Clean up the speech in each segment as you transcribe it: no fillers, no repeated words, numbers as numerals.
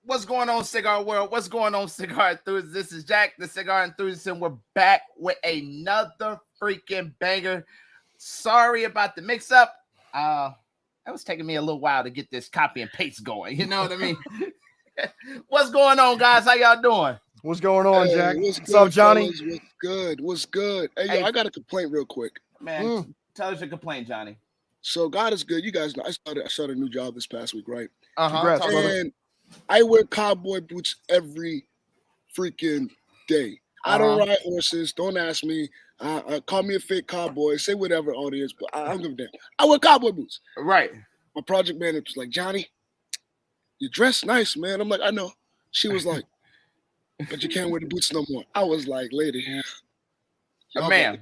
What's going on, cigar world? What's going on, cigar enthusiasts? This is Jack, the cigar enthusiast, and we're back with another freaking banger. Sorry about the mix-up. It was taking me a little while to get this copy and paste going. You know what I mean? What's going on, guys? How y'all doing? What's going on, Jack? What's up, Johnny? Fellas? What's good? What's good? Hey, yo, I got a complaint real quick. Man, tell us your complaint, Johnny. So God is good. You guys know I started a new job this past week, right? Congrats, brother. And I wear cowboy boots every freaking day. I don't ride horses. Don't ask me. Call me a fake cowboy. Say whatever, audience, but I don't give a damn. I wear cowboy boots. Right. My project manager was like, Johnny, you dress nice, man. I'm like, I know. She was like, but you can't wear the boots no more. I was like, lady, man,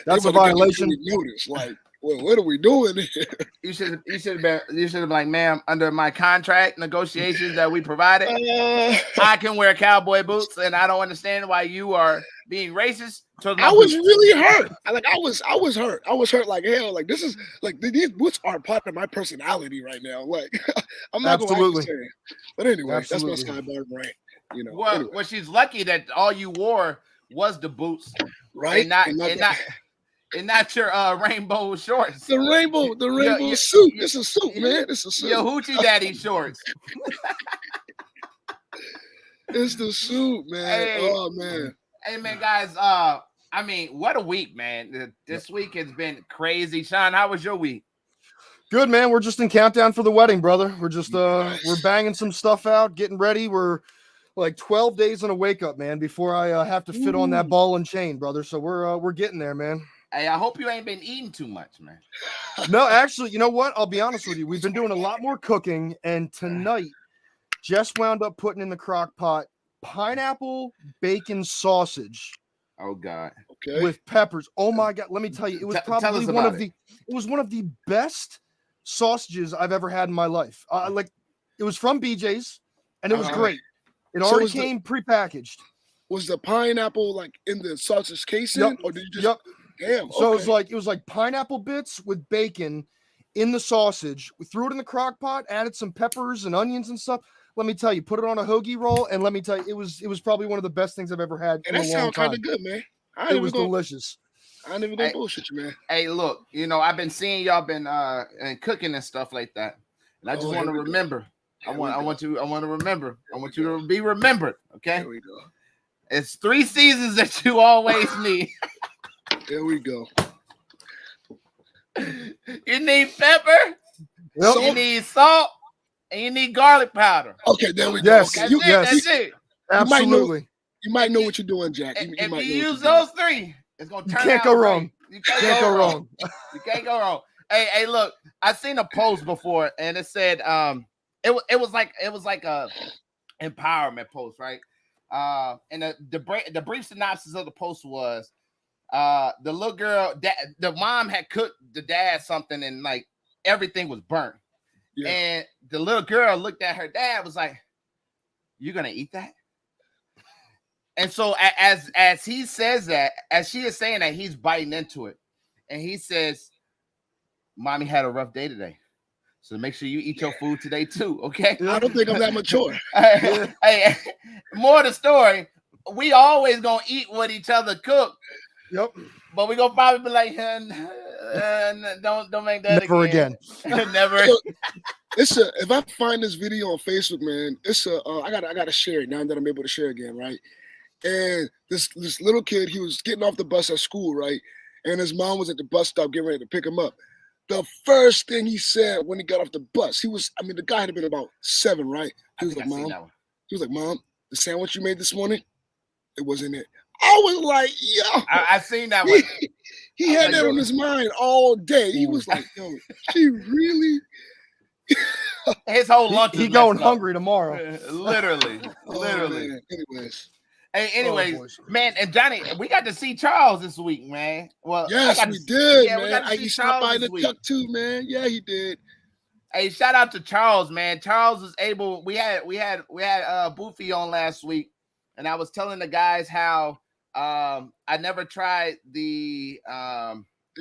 that's a violation. Notice, like, well, what are we doing here? You should have been like, ma'am, under my contract negotiations that we provided, I can wear cowboy boots, and I don't understand why you are being racist. I was really hurt. I was hurt. I was hurt like hell. Like, this is like these boots are part of my personality right now. Like, I'm not going to say it. But anyway, that's my Skybar rant. You know. Well, anyway. She's lucky that all you wore was the boots, right? And not your rainbow shorts. The rainbow suit. It's a suit, man. It's a suit. Your hoochie daddy shorts. It's the suit, man. Hey, oh man. Hey man, guys. I mean, what a week, man. This week has been crazy. Sean, how was your week? Good, man. We're just in countdown for the wedding, brother. We're just we're banging some stuff out, getting ready. We're like 12 days on a wake up, man, before I have to fit on that ball and chain, brother. So we're getting there, man. Hey, I hope you ain't been eating too much, man. No, actually, you know what? I'll be honest with you. We've been doing a lot more cooking, and tonight just wound up putting in the crock pot pineapple bacon sausage. Oh God. Okay. With peppers. Oh my God. Let me tell you, it was probably one of the best sausages I've ever had in my life. Like, it was from BJ's, and it was great. It already came prepackaged. Was the pineapple like in the sausage casing, or did you just? Yep. Damn. So it was like pineapple bits with bacon in the sausage. We threw it in the crock pot, added some peppers and onions and stuff. Let me tell you, put it on a hoagie roll, and let me tell you, it was probably one of the best things I've ever had. And that sounds kind of good, man. It was delicious. I ain't even gonna bullshit you, man. Hey, look, I've been seeing y'all been cooking and stuff like that, and I just want to remember. I want you to be remembered. Okay. There we go. It's 3 seasons that you always need. There we go. You need pepper. Yep. You need salt. And you need garlic powder. Okay, there we go. Yes, Okay. That's it. Absolutely. You might know what you're doing, Jack. If you use those 3, it's gonna turn out. You can't go wrong. You can't go wrong. You can't go wrong. Hey, look, I seen a post before, and it said, it was like a empowerment post, right? And the brief synopsis of the post was, the little girl, the mom had cooked the dad something, and like everything was burnt. Yeah. And the little girl looked at her dad, was like, "You're gonna eat that?" And so as he says that, as she is saying that, he's biting into it, and he says, "Mommy had a rough day today, so make sure you eat your food today too, okay?" I don't think I'm that mature. Hey, more of the story. We always gonna eat what each other cook. Yep. But we gonna probably be like, don't make that never again. Never. If I find this video on Facebook, man, I gotta share it now that I'm able to share again, right? And this little kid, he was getting off the bus at school, right? And his mom was at the bus stop getting ready to pick him up. The first thing he said when he got off the bus, the guy had been about 7, right? He was like, Mom, the sandwich you made this morning, it wasn't it. I was like, yo. I seen that one. He had that on his mind all day. He was like, yo, she really. His whole lunch. He going hungry tomorrow. Literally. Man. Anyways, man, and Johnny, we got to see Charles this week, man. Well, yes, we did, man. We got to see he stopped by the week. tuck too, man. Yeah, he did. Hey, shout out to Charles, man. Charles was able. We had Boofy on last week, and I was telling the guys how I never tried the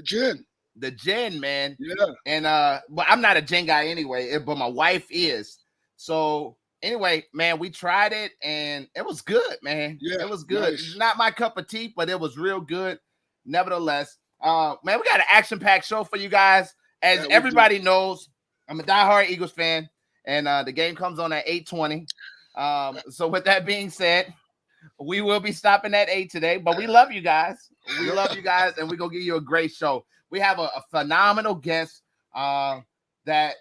gin. The gin, man. Yeah. And but I'm not a gin guy anyway, but my wife is. So anyway, man, we tried it and it was good, man. Yeah, it was good. nice. It's not my cup of tea, but it was real good. Nevertheless, man, we got an action-packed show for you guys. As Yeah, we everybody knows, I'm a diehard Eagles fan, and the game comes on at 8:20. So with that being said, we will be stopping at 8 today, but we love you guys. We love you guys, and we're gonna give you a great show. We have a phenomenal guest that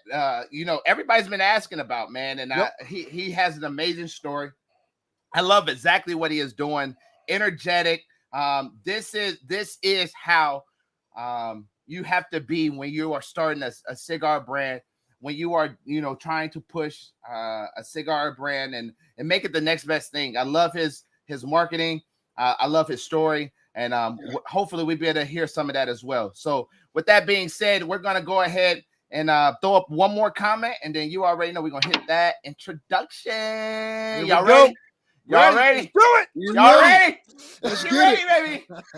everybody's been asking about, man, and he has an amazing story. I love exactly what he is doing. Energetic. This is how you have to be when you are starting a cigar brand, when you are trying to push a cigar brand and make it the next best thing. I love his marketing. I love his story, and hopefully we'll be able to hear some of that as well. So with that being said, we're gonna go ahead and throw up one more comment, and then you already know we're gonna hit that introduction. Y'all ready? Y'all ready? Let's do it. Y'all ready? Let's You get ready, it. baby?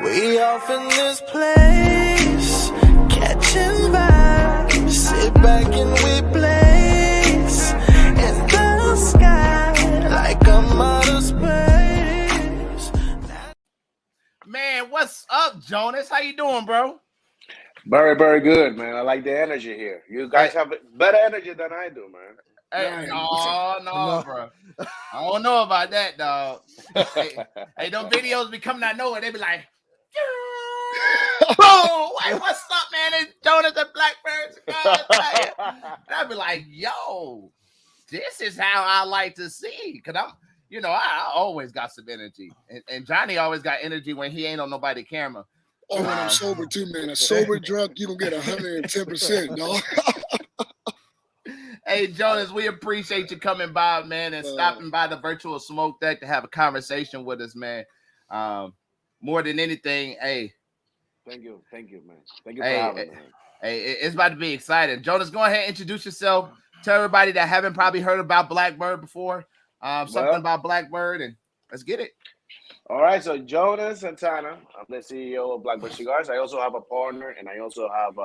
We off in this place, catching vibes, sit back and we blaze in the sky like I'm out of space. Man, what's up, Jonas? How you doing, bro? Very, very good, man. I like the energy here. You guys have better energy than I do, man. Hey, Right. no, bro. I don't know about that, dog. hey, them videos be coming out of nowhere. They be like, "Bro, hey, what's up, man? It's Jonas at Blackbird Cigars." And I'd be like, "Yo, this is how I like to see." Cause I always got some energy, and Johnny always got energy when he ain't on nobody camera. Oh, when I'm sober too, man. A sober drunk, you gonna get 110%, dog. Hey, Jonas, we appreciate you coming by, man, and stopping by the virtual smoke deck to have a conversation with us, man. More than anything, hey. Thank you, man. Thank you for having me. Hey, it's about to be exciting. Jonas, go ahead and introduce yourself. Tell everybody that haven't probably heard about Blackbird before, something about Blackbird, and let's get it. All right, so Jonas Santana, I'm the CEO of Blackbird Cigars. I also have a partner, and I also have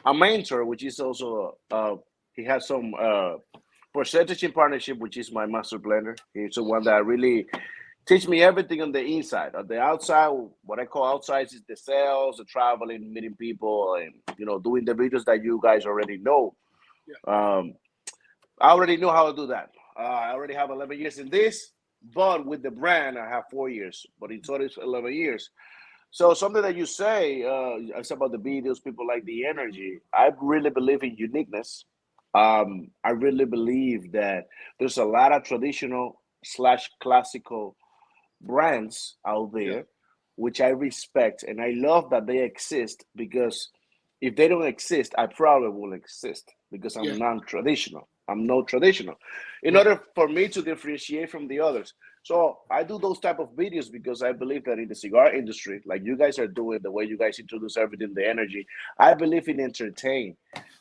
a mentor, which is also he has some percentage in partnership, which is my master blender. He's the one that really teach me everything on the inside. On the outside, what I call outside is the sales, the traveling, meeting people, and doing the videos that you guys already know. Yeah. I already know how to do that. I already have 11 years in this, but with the brand, I have 4 years. But in total, it's 11 years. So something that you say, it's about the videos, people like the energy. I really believe in uniqueness. I really believe that there's a lot of traditional / classical brands out there, which I respect, and I love that they exist, because if they don't exist, I probably will exist, because I'm non-traditional. I'm no traditional. In order for me to differentiate from the others. So I do those type of videos because I believe that in the cigar industry, like you guys are doing, the way you guys introduce everything, the energy, I believe in entertain.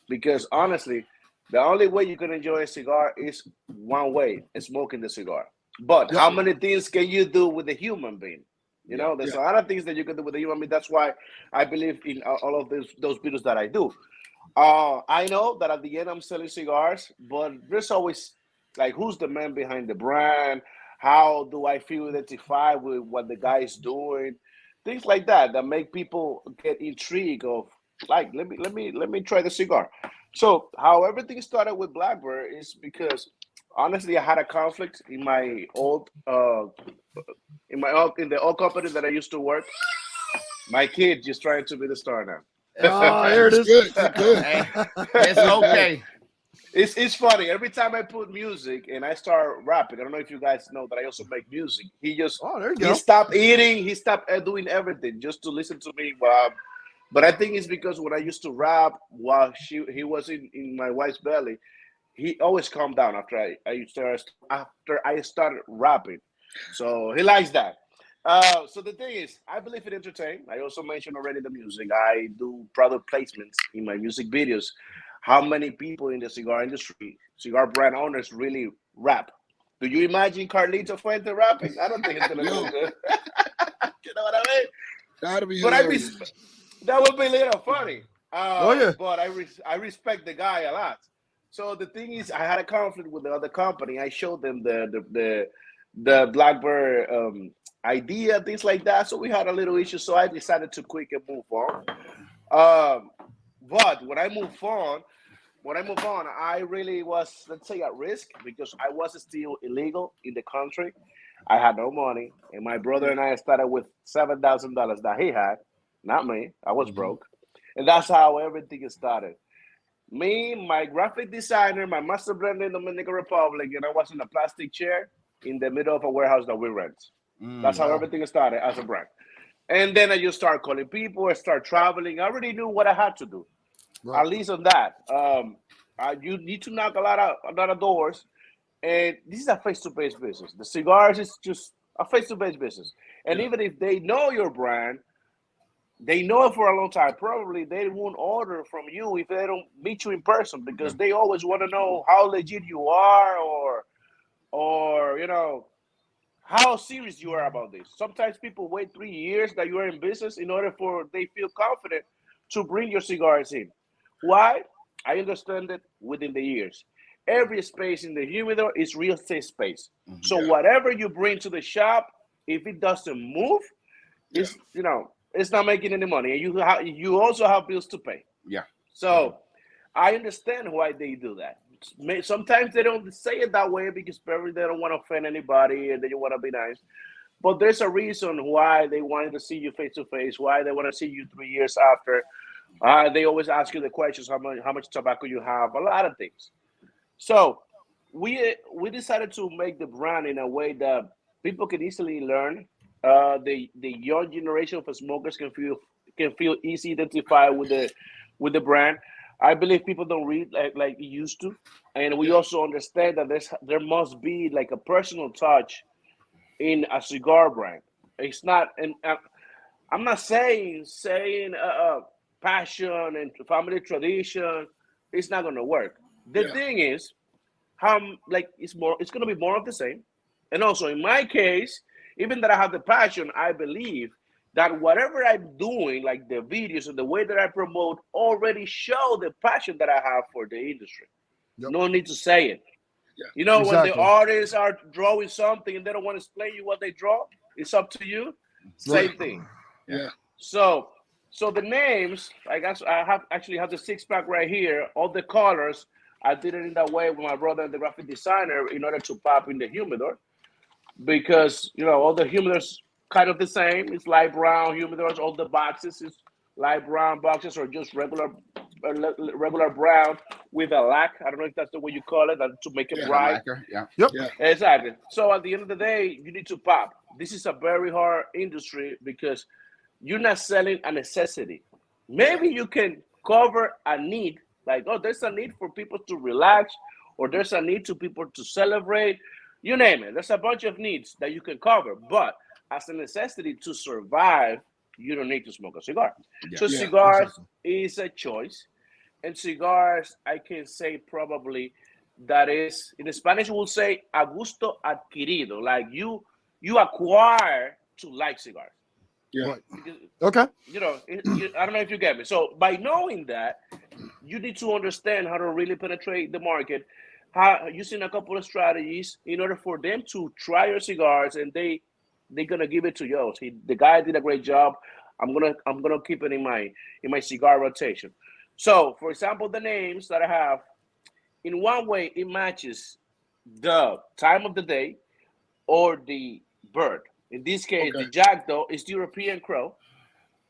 Because honestly, the only way you can enjoy a cigar is one way, smoking the cigar. But how many things can you do with a human being? There's a lot of things that you can do with a human being. That's why I believe in all of those videos that I do. I know that at the end I'm selling cigars, but there's always like, who's the man behind the brand? How do I feel identified with what the guy is doing? Things like that make people get intrigued of, like, let me try the cigar. So how everything started with Blackbird is because honestly I had a conflict in my old in the old company that I used to work. My kid just trying to be the star now. Oh, here it is. Good. Hey, it's okay. It's funny. Every time I put music and I start rapping, I don't know if you guys know that I also make music. He just he stopped eating, he stopped doing everything just to listen to me. But I think it's because when I used to rap while he was in my wife's belly, he always calmed down after I started rapping. So he likes that. So the thing is, I believe in entertain. I also mentioned already the music. I do product placements in my music videos. How many people in the cigar industry, cigar brand owners, really rap? Do you imagine Carlito Fuente rapping? I don't think it's gonna do good. You know what I mean? That'll be But That would be a little funny. Oh yeah. But I respect the guy a lot. So the thing is, I had a conflict with the other company. I showed them the Blackbird idea, things like that. So we had a little issue. So I decided to quit and move on. But when I moved on, I really was, let's say, at risk because I was still illegal in the country. I had no money, and my brother and I started with $7,000 that he had, not me. I was broke, and that's how everything started. Me, my graphic designer, my master blender in Dominican Republic, and I was in a plastic chair in the middle of a warehouse that we rent. That's how everything started as a brand. And then I just start calling people, I start traveling. I already knew what I had to do. Right. At least on that. You need to knock a lot of doors. And this is a face-to-face business. The cigars is just a face-to-face business. And even if they know your brand, they know it for a long time. Probably they won't order from you if they don't meet you in person because they always want to know how legit you are or how serious you are about this. Sometimes people wait 3 years that you are in business in order for they feel confident to bring your cigars in. Why? I understand it within the years. Every space in the humidor is real estate space. So whatever you bring to the shop, if it doesn't move, it's not making any money, and you also have bills to pay. Yeah. So I understand why they do that. Sometimes they don't say it that way because probably they don't want to offend anybody and they want to be nice. But there's a reason why they wanted to see you face to face, why they want to see you 3 years after. They always ask you the questions, how much tobacco you have, a lot of things. So we decided to make the brand in a way that people can easily learn. The young generation of smokers can feel easy identified with the brand. I believe people don't read like you used to, and we also understand that there must be like a personal touch in a cigar brand. It's not, and I'm not saying passion and family tradition. It's not gonna work. The thing is, it's gonna be more of the same. And also in my case, even that I have the passion, I believe that whatever I'm doing, like the videos and the way that I promote, already show the passion that I have for the industry. Yep. No need to say it. When the artists are drawing something and they don't want to explain you what they draw, it's up to you. Same thing. Yeah. So the names, I guess I have the 6-pack right here. All the colors, I did it in that way with my brother, the graphic designer, in order to pop in the humidor. Because all the humidors kind of the same. It's light brown humidors. All the boxes is light brown boxes or just regular brown with a lac. I don't know if that's the way you call it, to make it bright. Lacquer, yeah. Yep. Yeah. Exactly. So at the end of the day, you need to pop. This is a very hard industry because you're not selling a necessity. Maybe you can cover a need, like, there's a need for people to relax, or there's a need to people to celebrate. You name it. There's a bunch of needs that you can cover, but as a necessity to survive, you don't need to smoke a cigar. So cigars is a choice, and cigars, I can say probably that is, in Spanish we'll say a gusto adquirido, like you acquire to like cigars. Yeah. Right. Okay. I don't know if you get me. So by knowing that, you need to understand how to really penetrate the market, using a couple of strategies in order for them to try your cigars, and they're gonna give it to you. The guy did a great job. I'm gonna keep it in my cigar rotation. So, for example, the names that I have, in one way, it matches the time of the day or the bird. In this case, the Jackdaw is the European crow,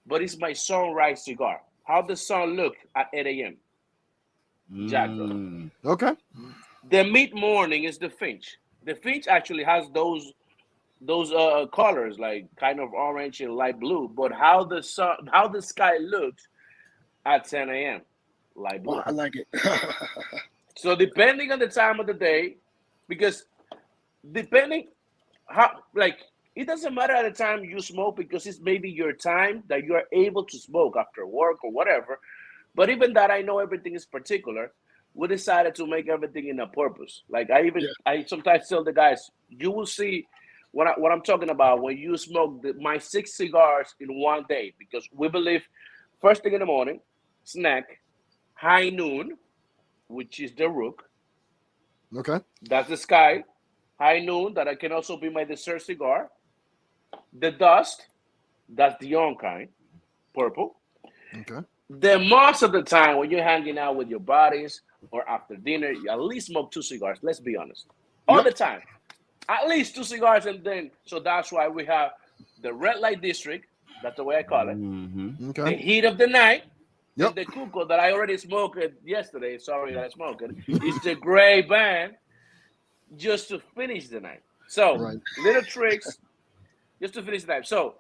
but it's my sunrise cigar. How the sun look at 8 a.m. Jackdaw. Okay. The mid-morning is the finch. The finch actually has those colors, like kind of orange and light blue. But how the sky looks at 10 a.m. light blue. Oh, I like it. So depending on the time of the day, because depending it doesn't matter at the time you smoke, because it's maybe your time that you are able to smoke after work or whatever. But even that, I know everything is particular. We decided to make everything in a purpose. Like I sometimes tell the guys, you will see what I'm talking about when you smoke my 6 cigars in one day, because we believe first thing in the morning, snack, high noon, which is the rook. Okay. That's the sky. High noon, that I can also be my dessert cigar. The dust, that's the young kind, purple. Okay. Then most of the time when you're hanging out with your buddies or after dinner, you at least smoke 2 cigars. Let's be honest. All the time. At least 2 cigars, and then so that's why we have the red light district. That's the way I call it. Mm-hmm. The Okay. heat of the night. Yep. And the cuco that I already smoked yesterday. Sorry that I smoked it. It's the gray band, just to finish the night. So Right. little tricks, just to finish the night. So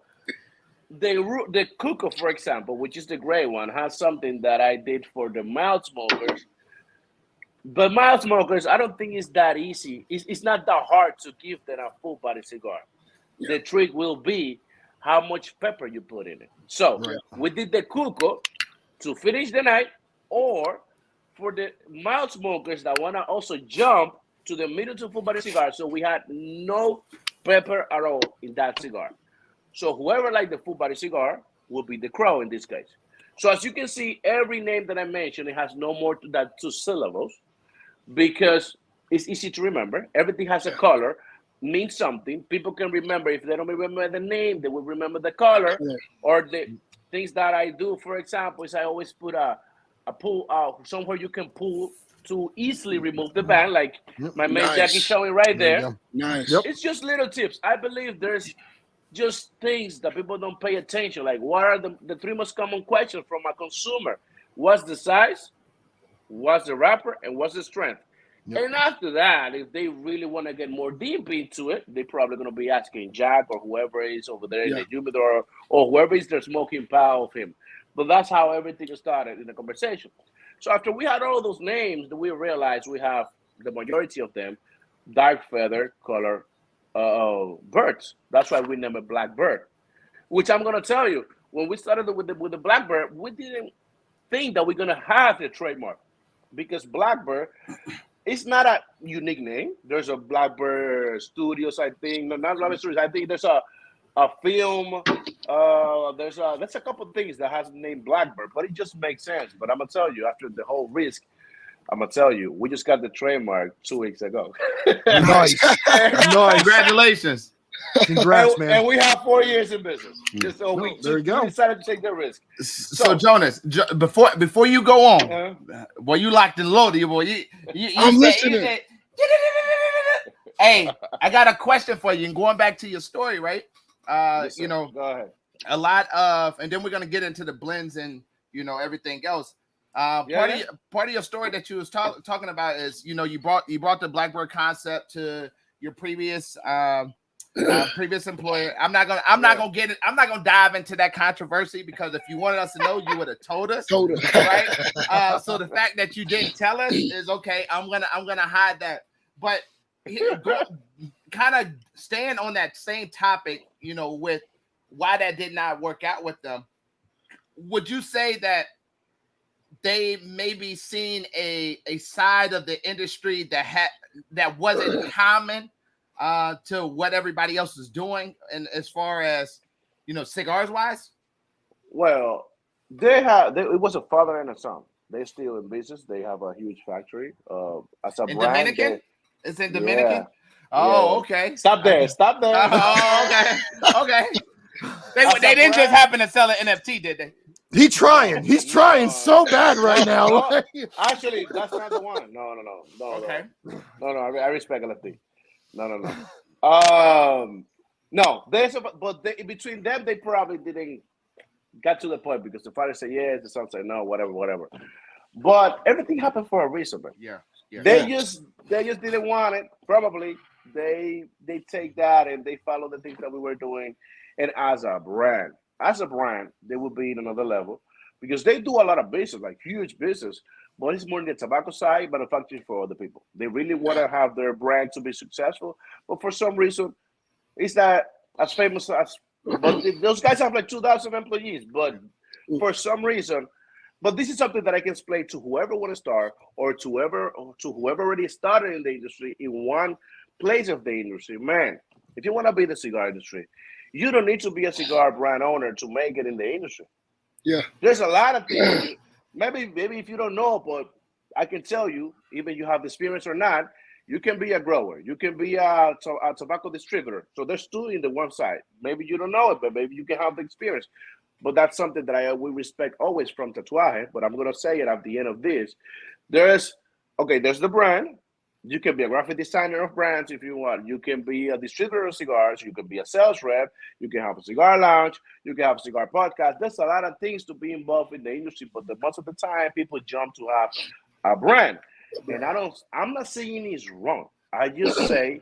the cuco, for example, which is the gray one, has something that I did for the mild smokers. But mild smokers, I don't think it's that easy. It's not that hard to give them a full body cigar. The trick will be how much pepper you put in it. So Right. we did the cuco to finish the night, or for the mild smokers that want to also jump to the middle to full body cigar. So we had no pepper at all in that cigar. So whoever liked the full body cigar will be the crow in this case. So as you can see, every name that I mentioned, it has no more than 2 syllables, because it's easy to remember. Everything has a color, means something. People can remember. If they don't remember the name, they will remember the color. Or the things that I do, for example, is I always put a pull somewhere you can pull to easily remove the band, like my main jacket showing right there. Nice. Yep. It's just little tips. I believe there's just things that people don't pay attention. Like, what are the 3 most common questions from a consumer? What's the size? What's the wrapper? And what's the strength? Yep. And after that, if they really want to get more deep into it, they're probably going to be asking Jack or whoever is over there in the humidor, or whoever is their smoking pal of him. But that's how everything started in the conversation. So after we had all those names, we realized we have the majority of them dark feather color birds. That's why we named it Blackbird. Which I'm gonna tell you, when we started with the Blackbird, we didn't think that we're gonna have the trademark, because Blackbird is not a unique name. There's a Blackbird Studios, I think. No, not Blackbird Studios. I think there's a film. There's a couple of things that has the name Blackbird, but it just makes sense. But I'm gonna tell you, after the whole risk, I'm gonna tell you, we just got the trademark 2 weeks ago. Nice. Nice. Congratulations. Congrats, man. And we have 4 years in business. So There you go. we decided to take the risk. So Jonas, before you go on, boy, you locked and loaded, boy. I'm listening. Hey, I got a question for you. And going back to your story, right? Listen, You know, go ahead. a lot of, and then we're gonna get into the blends and everything else. Part of your story that you was talking about is, you brought the Blackbird concept to your previous previous employer. I'm not gonna dive into that controversy, because if you wanted us to know, you would have told us. Right? So the fact that you didn't tell us is okay. I'm gonna hide that. But kind of staying on that same topic, with why that did not work out with them. Would you say that they maybe seen a side of the industry that wasn't common to what everybody else is doing, and as far as cigars wise? Well, it was a father and a son. They're still in business. They have a huge factory. As a In brand, Dominican? It's in Dominican? Yeah. Oh, okay. Stop there. Oh, okay. They didn't just happen to sell an NFT, did they? He's trying so bad right now. Actually, that's not the one. No. Okay. No, I respect NFT. No. No, but between them, they probably didn't get to the point, because the father said yes, the son said no, whatever. But everything happened for a reason, man. Yeah. They just didn't want it. Probably they take that and they follow the things that we were doing. And as a brand, they will be in another level, because they do a lot of business, like huge business, but it's more in the tobacco side, manufacturing for other people. They really want to have their brand to be successful, but for some reason, it's not as famous as. But those guys have like 2,000 employees, but for some reason. But this is something that I can explain to whoever want to start, or to whoever already started in the industry in one place of the industry. Man, if you want to be in the cigar industry, you don't need to be a cigar brand owner to make it in the industry. Yeah. There's a lot of things. Maybe if you don't know, but I can tell you, even you have the experience or not, you can be a grower. You can be a tobacco distributor. So there's two in the one side. Maybe you don't know it, but maybe you can have the experience. But that's something that I will respect always from Tatuaje. But I'm gonna say it at the end of this. There's the brand. You can be a graphic designer of brands if you want. You can be a distributor of cigars. You can be a sales rep. You can have a cigar lounge. You can have a cigar podcast. There's a lot of things to be involved in the industry, but most of the time people jump to have a brand. And I'm not saying it's wrong. I just say,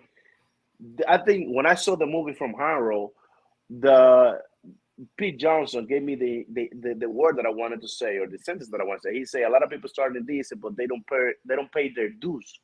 I think when I saw the movie from Hanro, the Pete Johnson gave me the word that I wanted to say, or the sentence that I want to say. He said a lot of people starting this, but they don't pay their dues.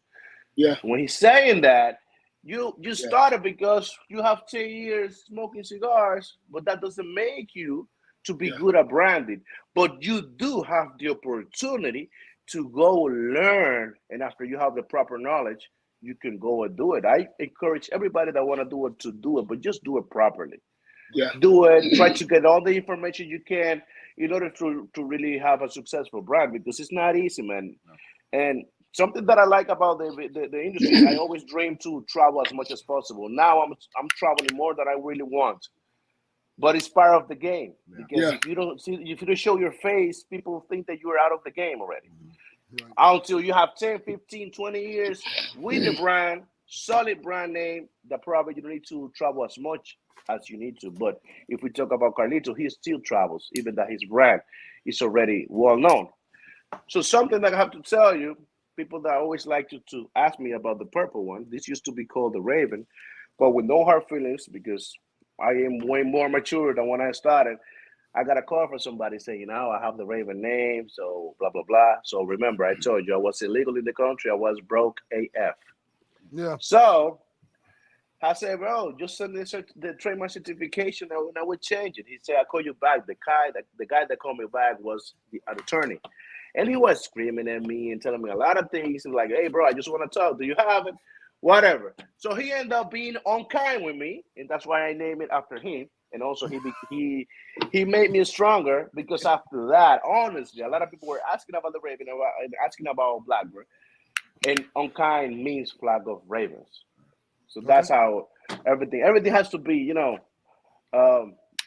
Yeah. When he's saying that, you started because you have 10 years smoking cigars, but that doesn't make you to be good at branding. But you do have the opportunity to go learn, and after you have the proper knowledge, you can go and do it. I encourage everybody that want to do it to do it, but just do it properly. Yeah. Do it. Try to get all the information you can in order to really have a successful brand, because it's not easy, man. And something that I like about the industry, I always dream to travel as much as possible. Now I'm traveling more than I really want, but it's part of the game. Because if you don't show your face, people think that you're out of the game already. Right. Until you have 10, 15, 20 years with the brand, solid brand name, that probably you don't need to travel as much as you need to. But if we talk about Carlito, he still travels, even that his brand is already well known. So something that I have to tell you, people that always like to ask me about the purple one, this used to be called the Raven, but with no hard feelings, because I am way more mature than when I started. I got a call from somebody saying, I have the Raven name, so blah, blah, blah. So remember, I told you I was illegal in the country. I was broke AF. Yeah. So I said, bro, just send the trademark certification and I would change it. He said, I'll call you back. The guy that called me back was an attorney. And he was screaming at me and telling me a lot of things. And like, hey, bro, I just want to talk. Do you have it? Whatever. So he ended up being unkind with me, and that's why I named it after him. And also he made me stronger, because after that, honestly, a lot of people were asking about the Raven and asking about Blackbird. And unkind means flag of ravens. So that's how everything has to be,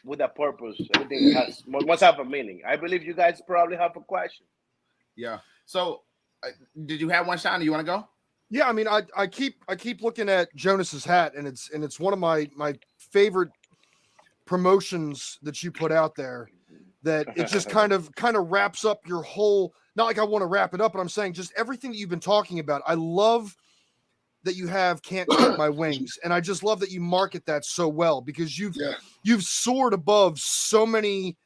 with a purpose. Everything must have a meaning. I believe you guys probably have a question. Yeah. So did you have one, Sean? Do you want to go? Yeah, I mean, I keep looking at Jonas's hat, and it's one of my favorite promotions that you put out there, that it just kind of wraps up your whole, not like I want to wrap it up, but I'm saying just everything that you've been talking about. I love that you have Can't Clip My Wings, and I just love that you market that so well, because you've soared above so many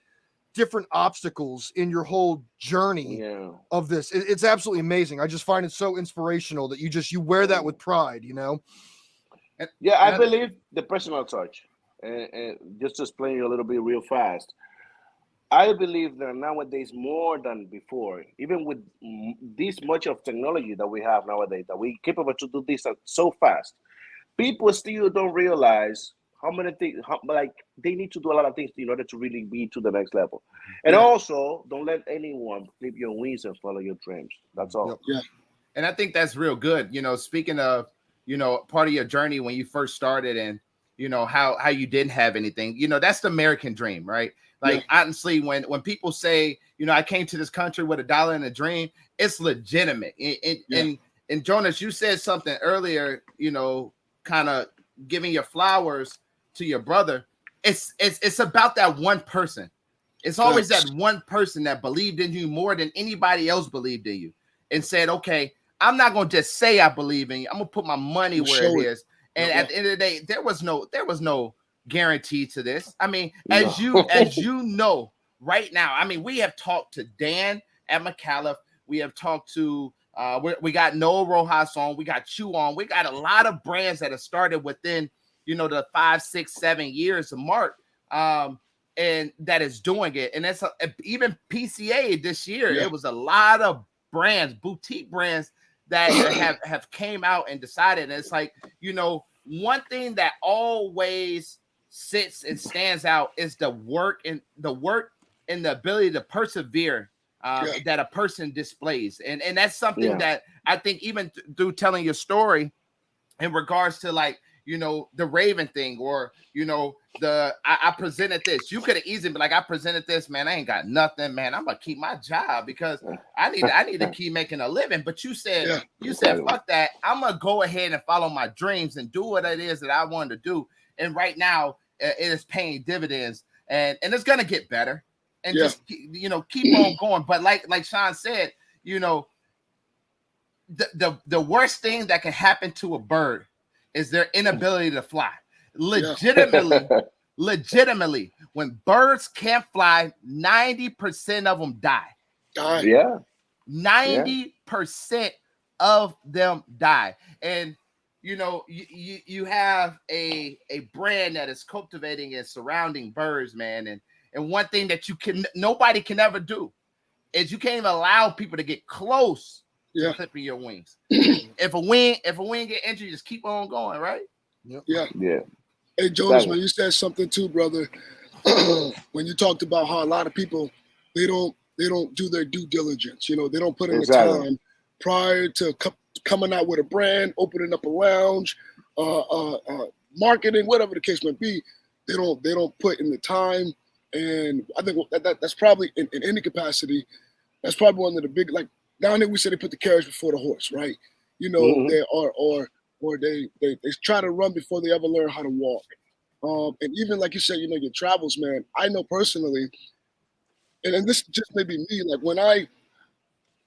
different obstacles in your whole journey of this. It's absolutely amazing. I just find it so inspirational that you wear that with pride, I believe the personal touch, and just to explain you a little bit real fast, I believe that nowadays more than before, even with this much of technology that we have nowadays, that we're capable to do this so fast, people still don't realize how many things, they need to do a lot of things in order to really be to the next level. And also, don't let anyone clip your wings and follow your dreams. That's all. Yeah. And I think that's real good. Speaking of, part of your journey when you first started, and, how you didn't have anything, that's the American dream, right? Like, honestly, when people say, I came to this country with $1 and a dream, it's legitimate. And Jonas, you said something earlier, kind of giving your flowers to your brother. It's about that one person. It's always that one person that believed in you more than anybody else believed in you, and said, okay, I'm not going to just say I believe in you. I'm going to put my money where it is. And at the end of the day, there was no guarantee to this. I mean, as you know right now, I mean, we have talked to Dan at McAuliffe. We have talked to we got Noah Rojas on, we got Chew on, we got a lot of brands that have started within the 5, 6, 7 years of mark, and that is doing it. And that's even PCA this year. It was a lot of brands, boutique brands that have came out and decided. And it's like, one thing that always sits and stands out is the work in the ability to persevere that a person displays. And that's something that I think even through telling your story in regards to like, you know, the Raven thing, or, you know, I presented this. You could have easily been like, I presented this, man. I ain't got nothing, man. I'm gonna keep my job because I need to keep making a living. But you said, fuck that. I'm gonna go ahead and follow my dreams and do what it is that I wanted to do. And right now, it is paying dividends, and it's gonna get better. And just, you know, keep on going. But like Sean said, you know, the worst thing that can happen to a bird is their inability to fly. Legitimately, when birds can't fly, 90% of them die. 90% of them die. And you know, you have a brand that is cultivating and surrounding birds, man. And one thing that nobody can ever do is you can't even allow people to get close to clipping your wings. If a wing get injured, you just keep on going, right? Yeah. Hey, Jonas, man, you said something too, brother. When you talked about how a lot of people they don't do their due diligence. You know, they don't put in the time prior to coming out with a brand, opening up a lounge, marketing, whatever the case may be. They don't put in the time, and I think that's probably in any capacity. That's probably one of the big, like down here we say they put the carriage before the horse, right? You know, they are or they try to run before they ever learn how to walk. And even like you said, you know, your travels, man. I know personally, and this just may be me. Like when I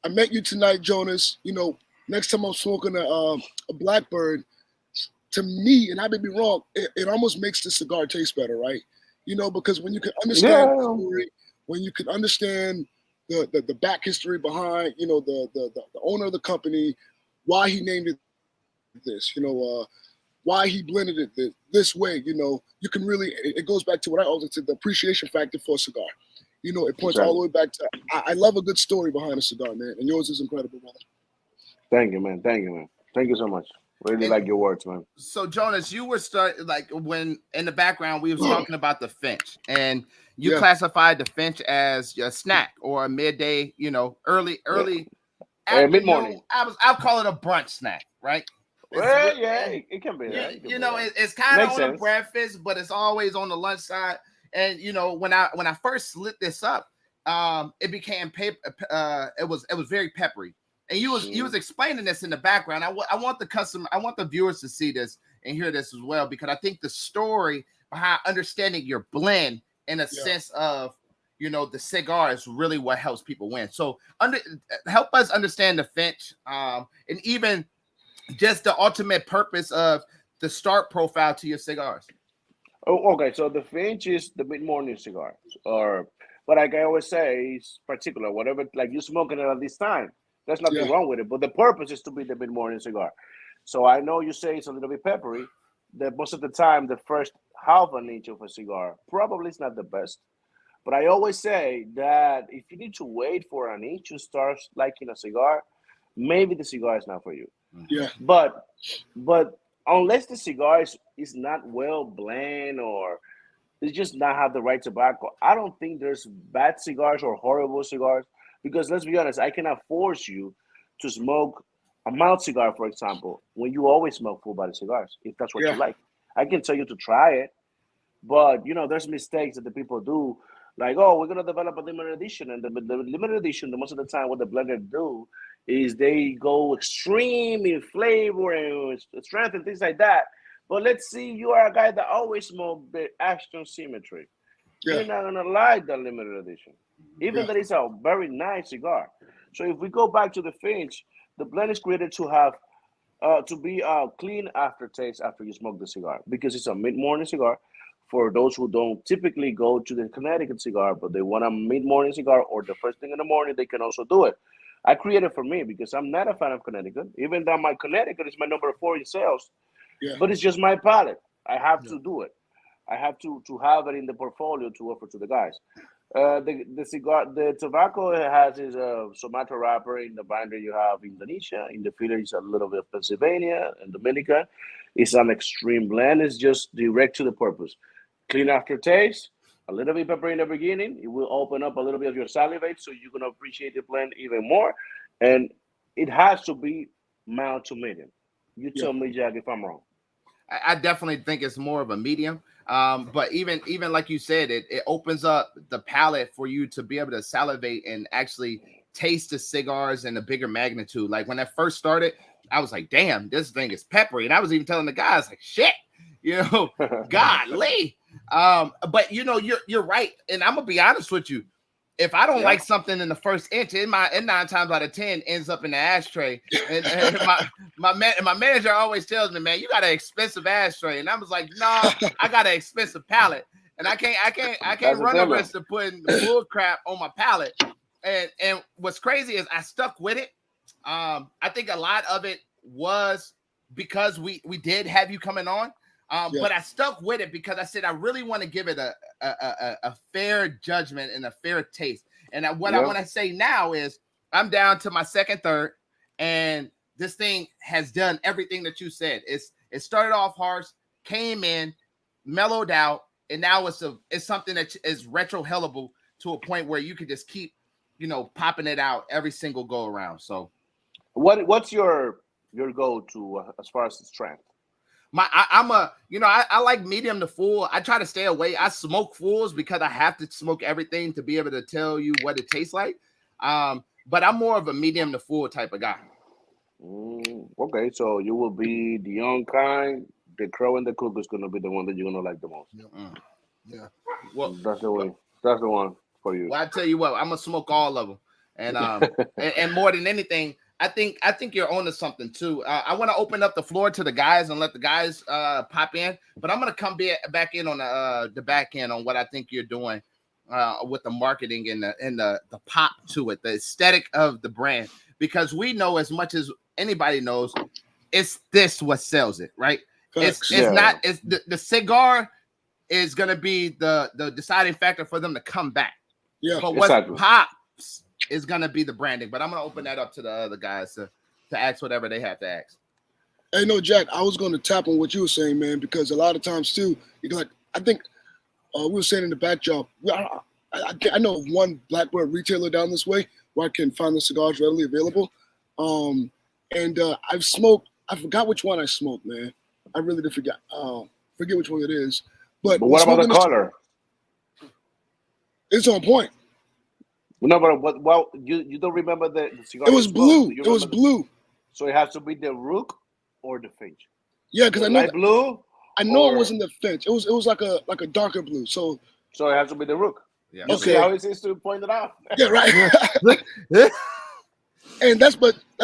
met you tonight, Jonas. You know, next time I'm smoking a Blackbird, to me, and I may be wrong, it almost makes the cigar taste better, right? You know, because when you can understand the story, when you can understand the back history behind, you know, the owner of the company, why he named it this, you know, why he blended it this way, you know, you can really, it goes back to what I always said, the appreciation factor for a cigar. You know, it points all the way back to, I love a good story behind a cigar, man, and yours is incredible, brother. Thank you, man. Thank you so much. Really like your words, man. So, Jonas, you were like when in the background we was talking about the Finch, and you classified the Finch as a snack or a midday, you know, early mid-morning. I'll call it a brunch snack, right? Well, it can be that. You know, it's kind of on the breakfast, but it's always on the lunch side. And you know, when I first lit this up, it became paper. It was very peppery. And you was explaining this in the background. I want the viewers to see this and hear this as well, because I think the story behind understanding your blend in a sense of, you know, the cigar is really what helps people win. So help us understand the Finch, and even just the ultimate purpose of the start profile to your cigars. Oh, okay. So the Finch is the mid-morning cigar, but like I always say, it's particular. Whatever, like you smoking it at this time. There's nothing wrong with it, but the purpose is to be the mid-morning cigar. So I know you say it's a little bit peppery. That most of the time, the first half an inch of a cigar probably is not the best. But I always say that if you need to wait for an inch to start liking a cigar, maybe the cigar is not for you. Yeah. But unless the cigar is not well blend or it's just not have the right tobacco, I don't think there's bad cigars or horrible cigars. Because let's be honest, I cannot force you to smoke a mild cigar, for example, when you always smoke full-body cigars, if that's what you like. I can tell you to try it, but, you know, there's mistakes that the people do. Like, oh, we're going to develop a limited edition. And the limited edition, most of the time, what the blenders do is they go extreme in flavor and strength and things like that. But let's see, you are a guy that always smoked the Ashton Symmetry. You're not going to like the limited edition. Even that it's a very nice cigar. So if we go back to the Finch, the blend is created to have to be a clean aftertaste after you smoke the cigar, because it's a mid-morning cigar. For those who don't typically go to the Connecticut cigar, but they want a mid-morning cigar or the first thing in the morning, they can also do it. I created for me because I'm not a fan of Connecticut, even though my Connecticut is my number 4 in sales. But it's just my palate. I have to do it. I have to have it in the portfolio to offer to the guys. The tobacco has its Sumatra wrapper. In the binder you have Indonesia. In the filler is a little bit of Pennsylvania and Dominica. It's an extreme blend. It's just direct to the purpose. Clean aftertaste, a little bit pepper in the beginning. It will open up a little bit of your salivate, so you're gonna appreciate the blend even more. And it has to be mild to medium. You tell me, Jack, if I'm wrong. I definitely think it's more of a medium. But even like you said, it opens up the palate for you to be able to salivate and actually taste the cigars in a bigger magnitude. Like when I first started, I was like, damn, this thing is peppery. And I was even telling the guys, like, shit, golly. But you're right. And I'm gonna be honest with you. If I don't like something in the first inch, in 9 times out of 10 ends up in the ashtray. And my manager always tells me, man, you got an expensive ashtray. And I was like, no, I got an expensive palate. And I can't run the risk of putting bull crap on my palate. And what's crazy is I stuck with it. I think a lot of it was because we did have you coming on. But I stuck with it because I said I really want to give it a fair judgment and a fair taste. And what I want to say now is I'm down to my second third, and this thing has done everything that you said. It started off harsh, came in, mellowed out, and now it's something that is retro-hellable to a point where you could just keep popping it out every single go around. So, what's your go-to as far as the strength? I like medium to full. I try to stay away. I smoke fulls because I have to smoke everything to be able to tell you what it tastes like. But I'm more of a medium to full type of guy. Okay, so you will be the young kind. The crow and the cook is gonna be the one that you're gonna like the most. Yeah. Well, that's the way. That's the one for you. Well, I tell you what, I'm gonna smoke all of them, and and more than anything, I think you're onto something too. I want to open up the floor to the guys and let the guys pop in, but I'm gonna come back in on the back end on what I think you're doing with the marketing and the pop to it, the aesthetic of the brand, because we know as much as anybody knows, it's this what sells it, right? It's not. It's the cigar is gonna be the deciding factor for them to come back. Yeah, but what pops is gonna be the branding. But I'm gonna open that up to the other guys to ask whatever they have to ask. Hey, no, Jack, I was gonna tap on what you were saying, man, because a lot of times too, I think we were saying in the backdrop, I know of one Blackbird retailer down this way where I can find the cigars readily available. I've smoked. I forgot which one I smoked, man. I really did forget. Forget which one it is. But what about the color? It's on point. No, but you don't remember the cigar? It was blue. It was blue. So it has to be the Rook or the Finch. Yeah, because I know blue. I know it wasn't the Finch. It was like a darker blue. So it has to be the Rook. Yeah. You see how it is to point it out. Yeah, right. And that's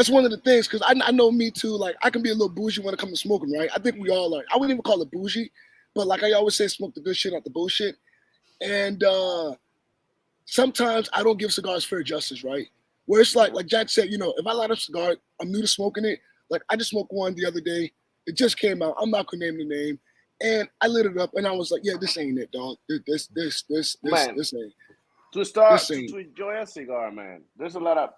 one of the things, because I know me too. Like, I can be a little bougie when it comes to smoking, right? I think we all are. I wouldn't even call it bougie, but like I always say, smoke the good shit, not the bullshit. And sometimes I don't give cigars fair justice, right? Where it's like Jack said, if I light up a cigar, I'm new to smoking it. Like, I just smoked one the other day. It just came out. I'm not gonna name the name. And I lit it up, and I was like, yeah, this ain't it, dog. This ain't. To start to enjoy a cigar, man, there's a lot of,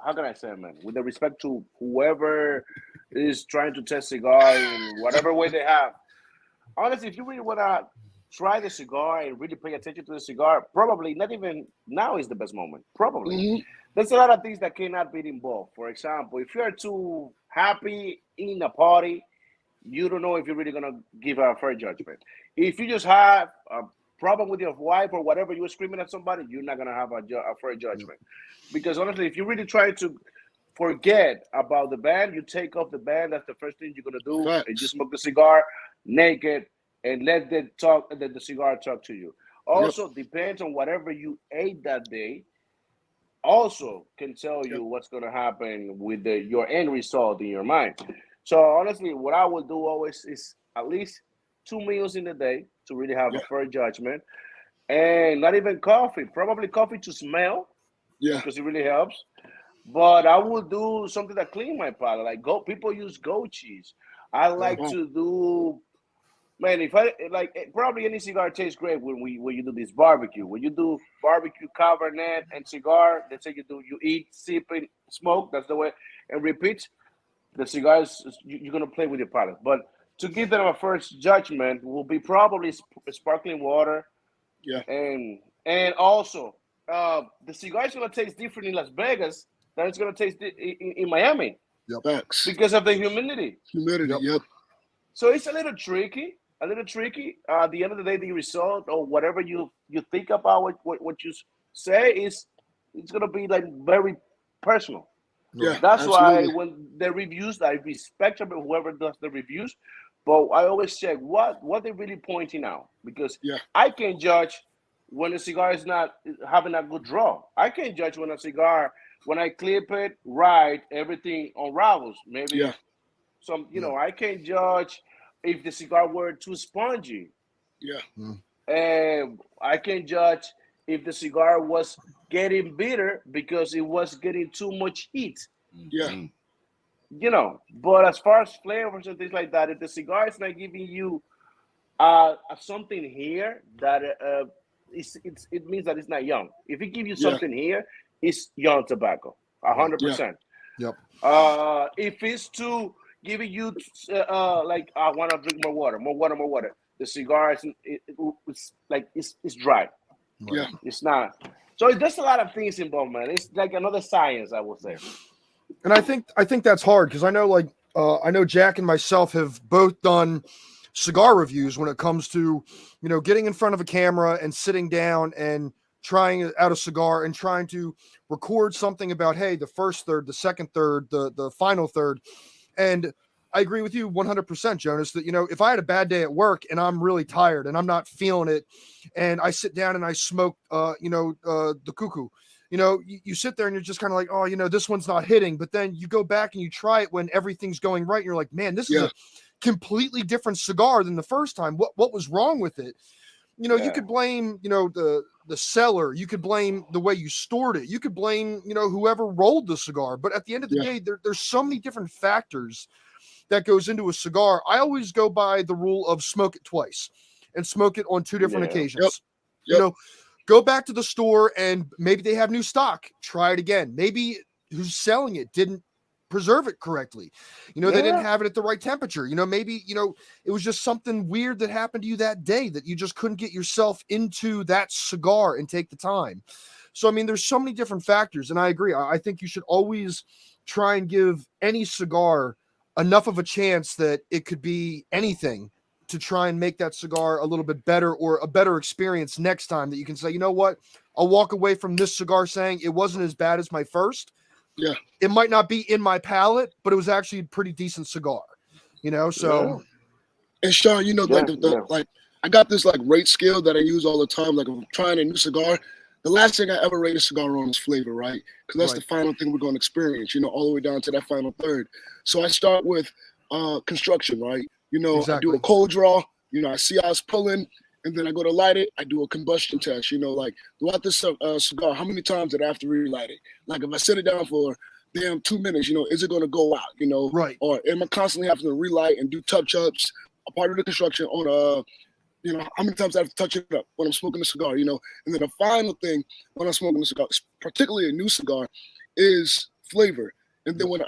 how can I say, man, with the respect to whoever is trying to test cigar in whatever way they have. Honestly, if you really want to try the cigar and really pay attention to the cigar, probably not even now is the best moment. Probably. Mm-hmm. There's a lot of things that cannot be involved. For example, if you're too happy in a party, you don't know if you're really going to give a fair judgment. If you just have a problem with your wife or whatever, you were screaming at somebody, you're not going to have a fair judgment. Because honestly, if you really try to forget about the band, you take off the band, that's the first thing you're going to do. Right. And you smoke the cigar naked and let the cigar talk to you. Also, depends on whatever you ate that day. Also can tell you what's going to happen with your end result in your mind. So honestly, what I will do always is at least 2 meals in a day to really have a fair judgment, and not even coffee. Probably coffee to smell, because it really helps. But I will do something that clean my palate. Like people use goat cheese. I like to do. Man, if I like, probably any cigar tastes great when you do this barbecue. When you do barbecue, Cabernet, and cigar, let's say you eat, sip, and smoke. That's the way, and repeat. The cigars, you're gonna play with your palate. But to give them a first judgment will be probably sparkling water Yeah. And also, the cigar is gonna taste different in Las Vegas than it's gonna taste in Miami Facts. because of the humidity. Humidity. Yep. Yep. So it's a little tricky. A little tricky. At the end of the day, the result or whatever you think about what you say is it's gonna be like very personal. Yeah. That's why absolutely. when the reviews, I respect whoever does the reviews, but I always check what they're really pointing out because Yeah. I can judge when a cigar is not having a good draw. I can judge when a cigar, when I clip it right, everything unravels. Maybe Yeah. some, I can judge if the cigar were too spongy. Yeah. And I can judge if the cigar was getting bitter because it was getting too much heat. Yeah. But as far as flavors and things like that, if the cigar is not giving you something here that it means that it's not young. If it gives you Yeah. something here, it's young tobacco, 100%. Yep. If it's to giving you like I want to drink more water, the cigar is it's dry. Yeah. It's not. So there's a lot of things involved, man. It's like another science, I would say. And I think that's hard because I know Jack and myself have both done cigar reviews when it comes to getting in front of a camera and sitting down and trying out a cigar and trying to record something about, hey, the first third, the second third, the final third. And I agree with you 100%, Jonas, that if I had a bad day at work and I'm really tired and I'm not feeling it and I sit down and I smoke the cuckoo, you sit there and you're just kind of like, oh, this one's not hitting. But then you go back and you try it when everything's going right. And you're like, man, this is a completely different cigar than the first time. What was wrong with it? You could blame, the cellar. You could blame the way you stored it. You could blame, whoever rolled the cigar. But at the end of the day, there's so many different factors that goes into a cigar. I always go by the rule of smoke it twice and smoke it on two different occasions. Yep. Go back to the store and maybe they have new stock. Try it again. Maybe who's selling it didn't preserve it correctly. They didn't have it at the right temperature. Maybe, it was just something weird that happened to you that day that you just couldn't get yourself into that cigar and take the time. So, I mean, there's so many different factors. And I agree. I think you should always try and give any cigar enough of a chance that it could be anything to try and make that cigar a little bit better or a better experience next time that you can say, you know what, I'll walk away from this cigar saying it wasn't as bad as my first. Yeah. It might not be in my palate, but it was actually a pretty decent cigar, so. And Sean, like I got this like rate scale that I use all the time. Like if I'm trying a new cigar, the last thing I ever rate a cigar on is flavor, right? Because that's the final thing we're going to experience, all the way down to that final third. So I start with construction, right? Exactly. I do a cold draw, I see how it's pulling, and then I go to light it. I do a combustion test, like throughout this cigar, how many times did I have to relight it? Like if I set it down for damn 2 minutes, is it going to go out, Right. Or am I constantly having to relight and do touch-ups, a part of the construction on how many times I have to touch it up when I'm smoking a cigar, and then the final thing when I'm smoking a cigar, particularly a new cigar, is flavor. And then when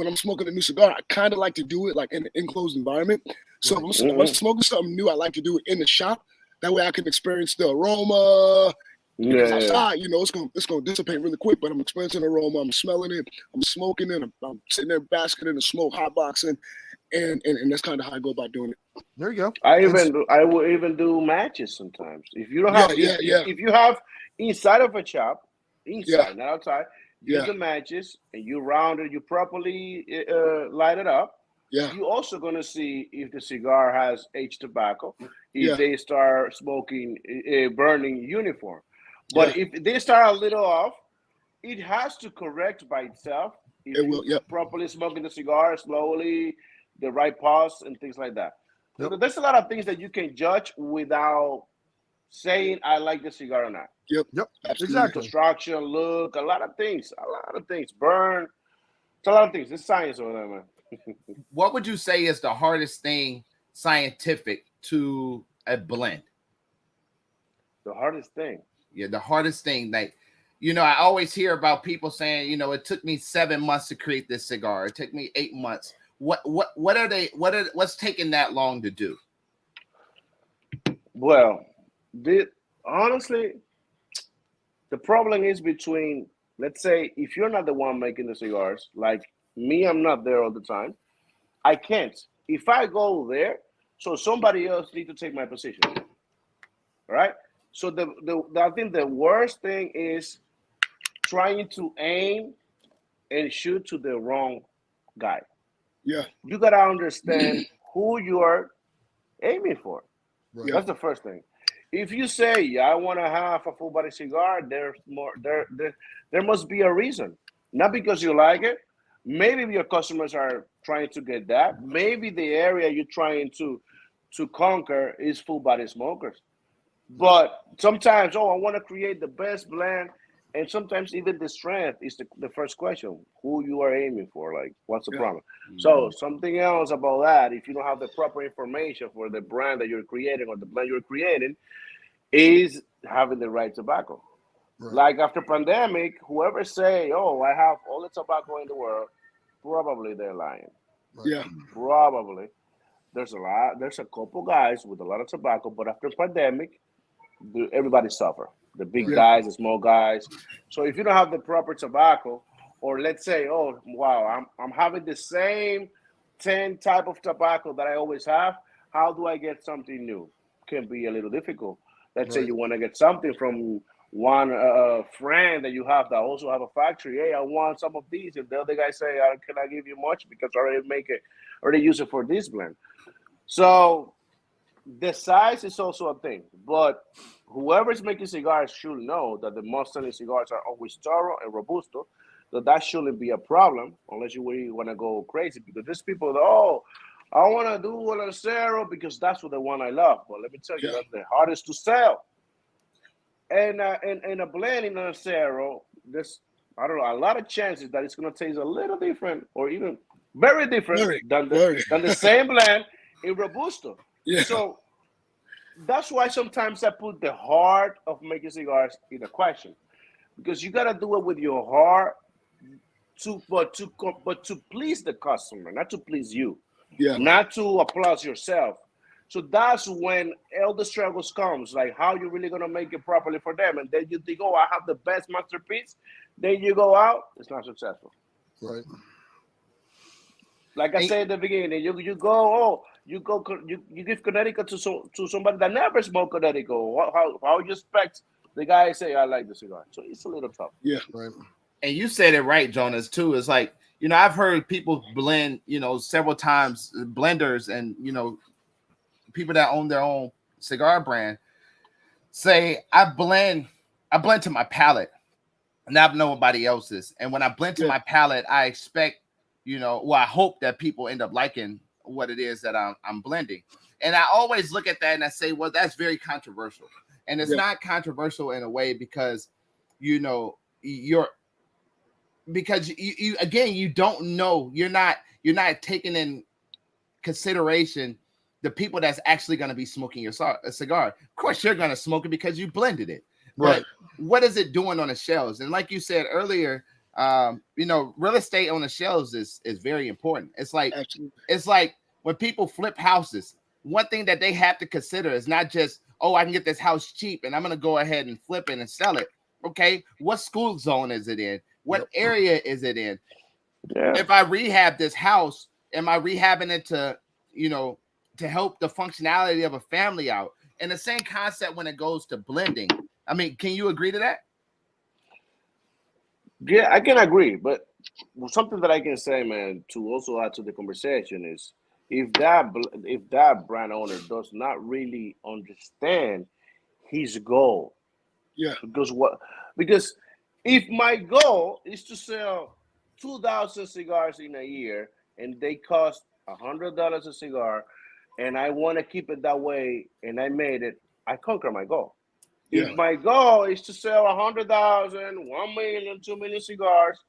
I'm smoking a new cigar, I kind of like to do it like in an enclosed environment. So if I'm smoking something new, I like to do it in the shop. That way I can experience the aroma. Because outside, it's gonna dissipate really quick, but I'm experiencing the aroma, I'm smelling it, I'm smoking it, I'm sitting there basking in the smoke, hotboxing, and that's kind of how I go about doing it. There you go. I will even do matches sometimes. If you don't have if you have inside of a shop, not outside, use the matches and you round it, you properly light it up. Yeah. You're also gonna see if the cigar has aged tobacco, if they start smoking burning uniform. But if they start a little off, it has to correct by itself. If it will, properly smoking the cigar slowly, the right pause and things like that. Yep. So there's a lot of things that you can judge without saying I like the cigar or not. Yep. Exactly. Construction, look, a lot of things. Burn. It's a lot of things. It's science over there, man. What would you say is the hardest thing scientific to a blend? The hardest thing. Yeah, the hardest thing. Like, I always hear about people saying, it took me 7 months to create this cigar. It took me 8 months. What's taking that long to do? Well, honestly, the problem is between, let's say, if you're not the one making the cigars, like me, I'm not there all the time. I can't. If I go there, so somebody else need to take my position, right? So I think the worst thing is trying to aim and shoot to the wrong guy. Yeah. You gotta understand who you are aiming for. Right. That's the first thing. If you say, "Yeah, I want to have a full body cigar," there's more. There must be a reason. Not because you like it. Maybe your customers are trying to get that. Maybe the area you're trying to conquer is full body smokers. But sometimes, I want to create the best blend. And sometimes even the strength is the first question, who you are aiming for, like what's the Yeah. problem? So something else about that, if you don't have the proper information for the brand that you're creating or the blend you're creating, is having the right tobacco. Right. Like after pandemic, whoever say, "Oh, I have all the tobacco in the world," probably they're lying. Yeah. Probably. There's a couple guys with a lot of tobacco, but after pandemic, everybody suffer. The big Yeah. guys, the small guys. So if you don't have the proper tobacco, or let's say, "Oh, wow, I'm having the same 10 type of tobacco that I always have. How do I get something new?" Can be a little difficult. Let's say Right. you want to get something from one friend that you have that also have a factory. "Hey, I want some of these," and the other guy say, "Can I give you much because I already use it for this blend." So the size is also a thing, but whoever's making cigars should know that the most selling cigars are always Toro and Robusto. So that shouldn't be a problem unless you really want to go crazy. Because there's people that, I want to do a Lancero because that's what the one I love. But let me tell you, Yeah. that's the hardest to sell. And a blend in a Lancero, there's, I don't know, a lot of chances that it's going to taste a little different or even very different than the same blend in Robusto. Yeah. So that's why sometimes I put the heart of making cigars in a question, because you gotta do it with your heart, but to please the customer, not to please you, Yeah. not to applaud yourself. So that's when all the struggles comes, like how you really gonna make it properly for them, and then you think, "Oh, I have the best masterpiece." Then you go out, it's not successful. Right. Like I said at the beginning, you give Connecticut to somebody that never smoked Connecticut. How you expect the guy say, "I like the cigar"? So it's a little tough. Yeah. Right. And you said it right, Jonas, too. It's like, I've heard people blend, several times, blenders and, people that own their own cigar brand say, I blend to my palate, not nobody else's. And when I blend to my palate, I expect, I hope that people end up liking what it is that I'm blending. And I always look at that and I say, well, that's very controversial. And it's not controversial in a way because, because you again, you don't know, you're not taking in consideration the people that's actually going to be smoking your cigar. Of course, you're going to smoke it because you blended it. Right. But what is it doing on the shelves? And like you said earlier, real estate on the shelves is very important. It's like Absolutely. it's like when people flip houses, one thing that they have to consider is not just, I can get this house cheap and I'm going to go ahead and flip it and sell it. Okay, what school zone is it in? What area is it in? Yeah. If I rehab this house, am I rehabbing it to, to help the functionality of a family out? And the same concept when it goes to blending. I mean, can you agree to that? Yeah, I can agree, but something that I can say, man, to also add to the conversation is if that brand owner does not really understand his goal, Yeah. because if my goal is to sell 2,000 cigars in a year and they cost $100 a cigar, and I want to keep it that way, and I made it, I conquer my goal. Yeah. If my goal is to sell 100,000, 1 million, 2 million cigars,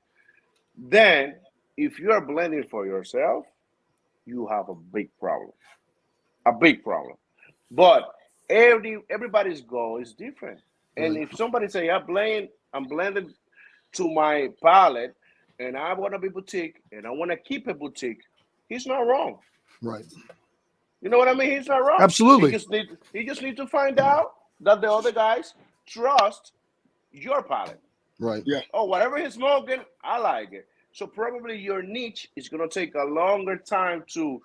then if you are blending for yourself, you have a big problem. A big problem. But everybody's goal is different. And Right. if somebody say, I'm blending to my palate, and I want to be boutique, and I want to keep a boutique, he's not wrong. Right. You know what I mean? He's not wrong. Absolutely. He just need to find out that the other guys trust your palate. Right. Yeah. Oh, whatever he's smoking, I like it. So probably your niche is gonna take a longer time to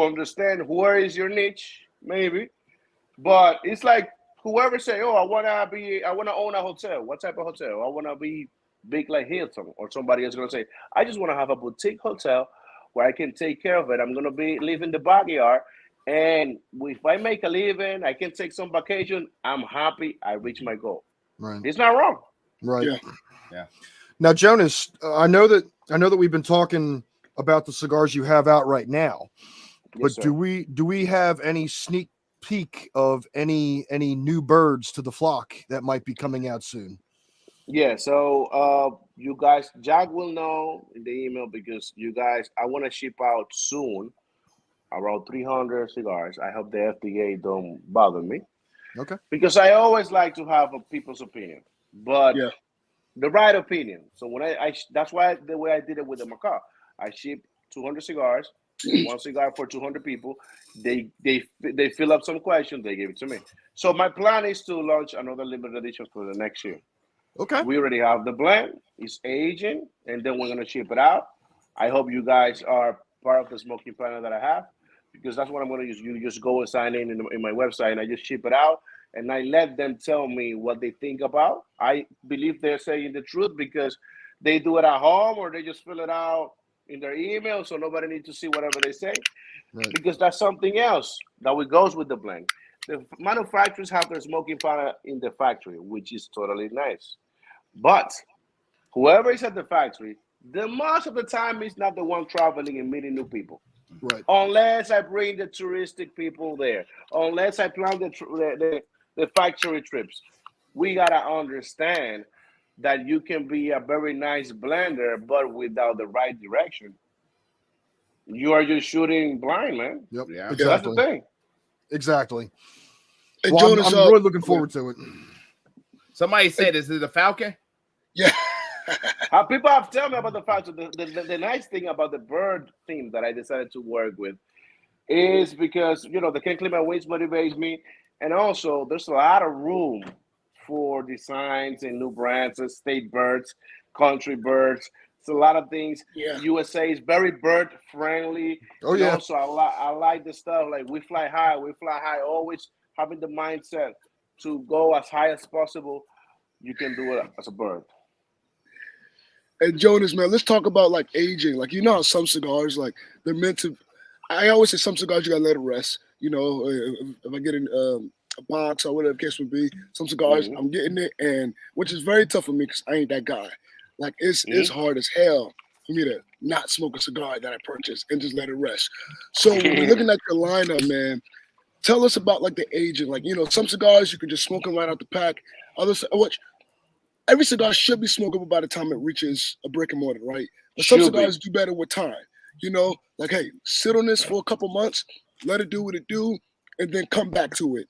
understand where is your niche, maybe. But it's like whoever say, "Oh, I wanna own a hotel." What type of hotel? I wanna be big like Hilton, or somebody else gonna say, "I just wanna have a boutique hotel where I can take care of it. I'm gonna be live in the backyard, and if I make a living, I can take some vacation. I'm happy. I reach my goal. Right. It's not wrong." Right. Yeah. Yeah. Now, Jonas, I know that we've been talking about the cigars you have out right now, Yes, but sir. do we have any sneak peek of any new birds to the flock that might be coming out soon? Yeah, so you guys, Jack will know in the email because you guys, I want to ship out soon around 300 cigars. I hope the FDA don't bother me Okay. because I always like to have a people's opinion, but Yeah. the right opinion. So when that's why the way I did it with the macaw, I ship 200 cigars, one cigar for 200 people. They fill up some questions, they give it to me. So my plan is to launch another limited edition for the next year. Okay. We already have the blend. It's aging, and then we're gonna ship it out. I hope you guys are part of the smoking planner that I have, because that's what I'm gonna use. You just go and sign in my website, and I just ship it out, and I let them tell me what they think about. I believe they're saying the truth because they do it at home or they just fill it out in their email, so nobody needs to see whatever they say. Right. Because that's something else that goes with the blend. The manufacturers have their smoking planner in the factory, which is totally nice. But whoever is at the factory, the most of the time is not the one traveling and meeting new people. Right. Unless I bring the touristic people there, unless I plan the factory trips, we gotta understand that you can be a very nice blender, but without the right direction, you are just shooting blind, man. Yep. Yeah. That's the Exactly. thing. Exactly. And Well, Jonas, I'm really looking forward to it. Somebody said, "Is it a falcon?" yeah. People have told me about the fact that the nice thing about the bird theme that I decided to work with is because the Ken Clement Wings motivates me, and also there's a lot of room for designs and new brands and state birds, country birds. It's a lot of things. Yeah. USA is very bird friendly, Oh and yeah. also I like the stuff like we fly high. We fly high. Always having the mindset to go as high as possible. You can do it as a bird. And Jonas, man, let's talk about like aging. Like how some cigars like they're meant to. I always say some cigars you gotta let it rest. If I get in a box or whatever the case would be, some cigars Mhm. I'm getting it, and which is very tough for me because I ain't that guy. Like it's Mhm. hard as hell for me to not smoke a cigar that I purchased and just let it rest. So when we're looking at your lineup, man, tell us about like the aging. Like some cigars you can just smoke them right out the pack. Others, which every cigar should be smokable by the time it reaches a brick and mortar, right? But some Should be. cigars do better with time. Like hey, sit on this for a couple months, let it do what it do, and then come back to it.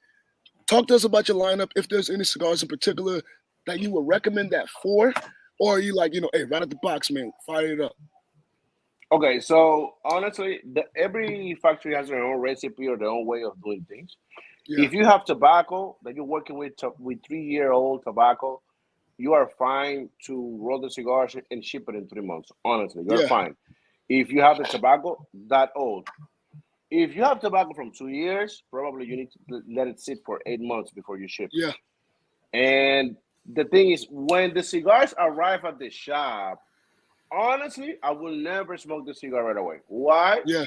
Talk to us about your lineup. If there's any cigars in particular that you would recommend that for, or are you like hey, right out the box, man, fire it up. Okay, so honestly, every factory has their own recipe or their own way of doing things. Yeah, If you have tobacco that you're working with 3-year-old tobacco, you are fine to roll the cigars and ship it in 3 months. Honestly, you're yeah, fine. If you have the tobacco that old, if you have tobacco from 2 years, probably you need to let it sit for 8 months before you ship. yeah, And the thing is, when the cigars arrive at the shop, honestly, I will never smoke the cigar right away. Why? yeah,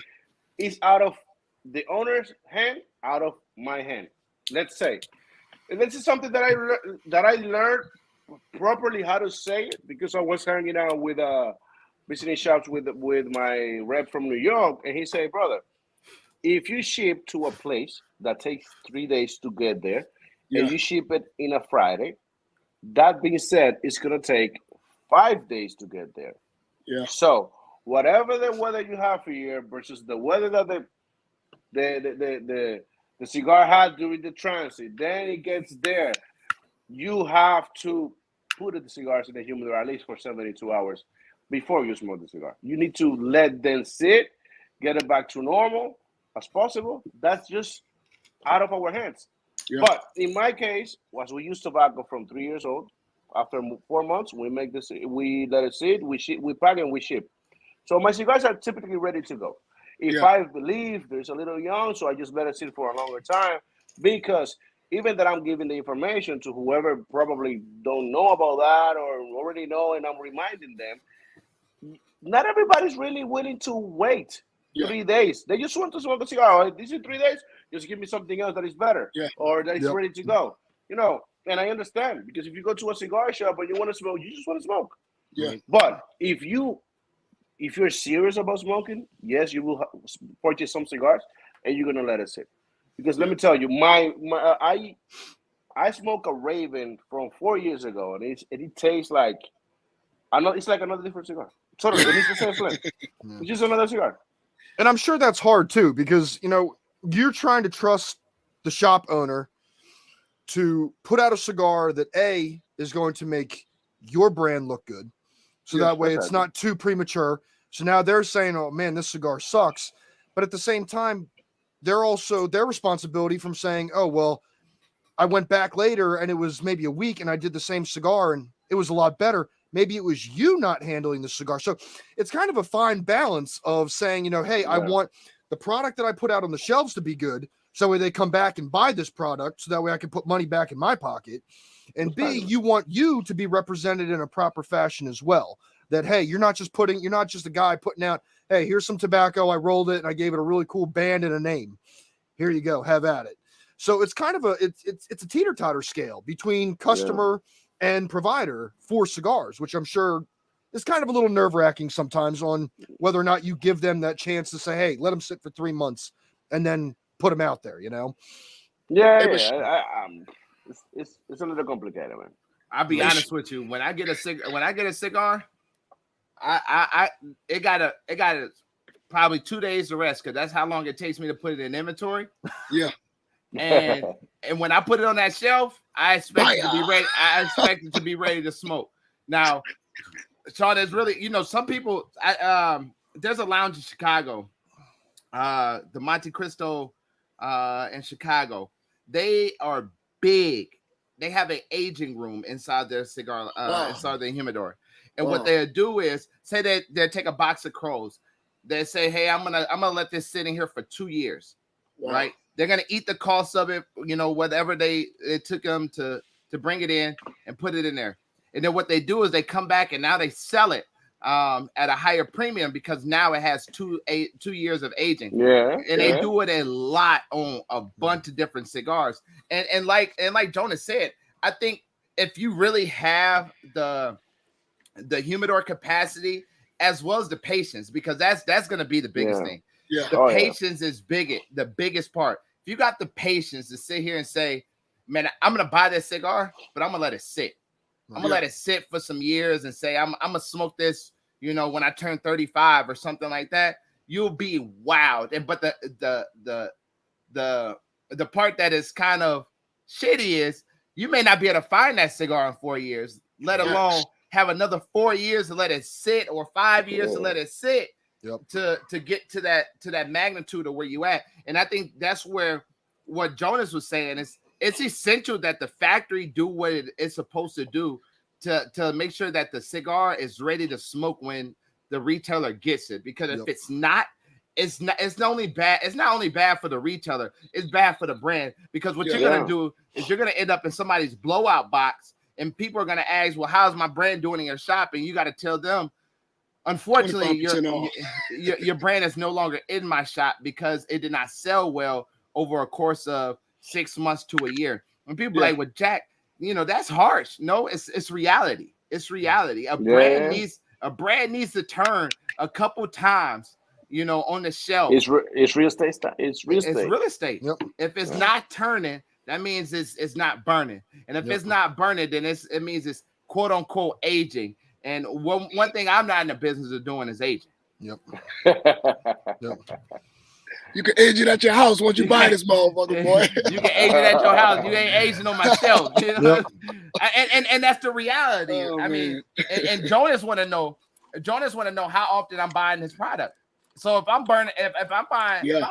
It's out of the owner's hand, out of my hand. Let's say, and this is something that I learned properly how to say it because I was hanging out with visiting shops with my rep from New York, and he said, "Brother, if you ship to a place that takes 3 days to get there, and yeah, you ship it in a Friday, that being said, it's gonna take 5 days to get there. yeah, So whatever the weather you have here versus the weather that the cigar had during the transit, then it gets there. You have to put the cigars in the humidor at least for 72 hours before you smoke the cigar. You need to let them sit, get it back to normal as possible. That's just out of our hands. Yeah. But in my case, was we use tobacco from 3 years old. After 4 months, we make this. We let it sit. We ship. We pack and we ship. So my cigars are typically ready to go. If Yeah. I believe there's a little young, so I just let it sit for a longer time, because even that I'm giving the information to whoever probably don't know about that or already know, and I'm reminding them, not everybody's really willing to wait Yeah. 3 days. They just want to smoke a cigar. Oh, this is 3 days. Just give me something else that is better Yeah. or that is Yep. ready to go. You know, and I understand, because if you go to a cigar shop and you want to smoke, you just want to smoke. Yeah. But if you're serious about smoking, yes, you will purchase some cigars and you're gonna let it sit. Because let me tell you, I smoke a Raven from 4 years ago, and it tastes like it's like another different cigar. Totally, and it's the same flame. Yeah. It's just another cigar. And I'm sure that's hard too, because you're trying to trust the shop owner to put out a cigar that A is going to make your brand look good. So Yeah, that way it's exactly. not too premature. So now they're saying, oh man, this cigar sucks. But at the same time, they're also their responsibility from saying, oh, well, I went back later and it was maybe a week and I did the same cigar and it was a lot better. Maybe it was you not handling the cigar. So it's kind of a fine balance of saying, hey, I Yeah. want the product that I put out on the shelves to be good. So way they come back and buy this product. So that way I can put money back in my pocket. And B, Exactly. you want you to be represented in a proper fashion as well. That, hey, you're not just a guy putting out, hey, here's some tobacco. I rolled it and I gave it a really cool band and a name. Here you go. Have at it. So it's kind of it's a teeter-totter scale between customer and provider for cigars, which I'm sure is kind of a little nerve-wracking sometimes on whether or not you give them that chance to say, hey, let them sit for 3 months and then put them out there, Yeah, Hey, but it's a little complicated, man. I'll be honest with you. When I get a cigar, I it got probably 2 days to rest, because that's how long it takes me to put it in inventory. Yeah. And when I put it on that shelf, I expect it to be ready. I expect it to be ready to smoke. Now, Sean, there's really, some people. There's a lounge in Chicago, the Monte Cristo, in Chicago. They are big. They have an aging room inside their cigar, inside their humidor. And what they do is say that they take a box of crows. They say, hey, I'm gonna let this sit in here for 2 years, right? They're gonna eat the cost of it, whatever it took them to bring it in and put it in there. And then what they do is they come back and now they sell it at a higher premium, because now it has 2 years of aging. Yeah. And they do it a lot on a bunch of different cigars. And like Jonas said, I think if you really have the humidor capacity as well as the patience, because that's going to be the biggest thing. Yeah. The patience is the biggest part. If you got the patience to sit here and say, man, I'm going to buy this cigar, but I'm going to let it sit. I'm going to let it sit for some years and say, I'm going to smoke this, when I turn 35 or something like that. You'll be wowed. But the part that is kind of shitty is you may not be able to find that cigar in 4 years, let alone have another 4 years to let it sit, or 5 years to let it sit. To get to that magnitude of where you at. And I think that's where what Jonas was saying is it's essential that the factory do what it is supposed to do to make sure that the cigar is ready to smoke when the retailer gets it. Because if it's not only bad for the retailer, it's bad for the brand. Because what you're gonna do is you're gonna end up in somebody's blowout box, and people are gonna ask, well, how's my brand doing in your shop? And you got to tell them, unfortunately, your brand is no longer in my shop because it did not sell well over a course of 6 months to a year. When people are like, well, Jack, that's harsh. No, it's reality. It's reality. A brand needs to turn a couple times, on the shelf. It's real estate. It's real estate. It's real estate. Yep. If it's not turning, that means it's not burning. And if it's not burning, then it means it's quote unquote aging. And one thing I'm not in the business of doing is aging. Yep. You can age it at your house once you buy this motherfucker, boy. You can age it at your house. You ain't aging on my shelf. And that's the reality. Oh, I mean, and Jonas want to know how often I'm buying this product. So if I'm burning, if I'm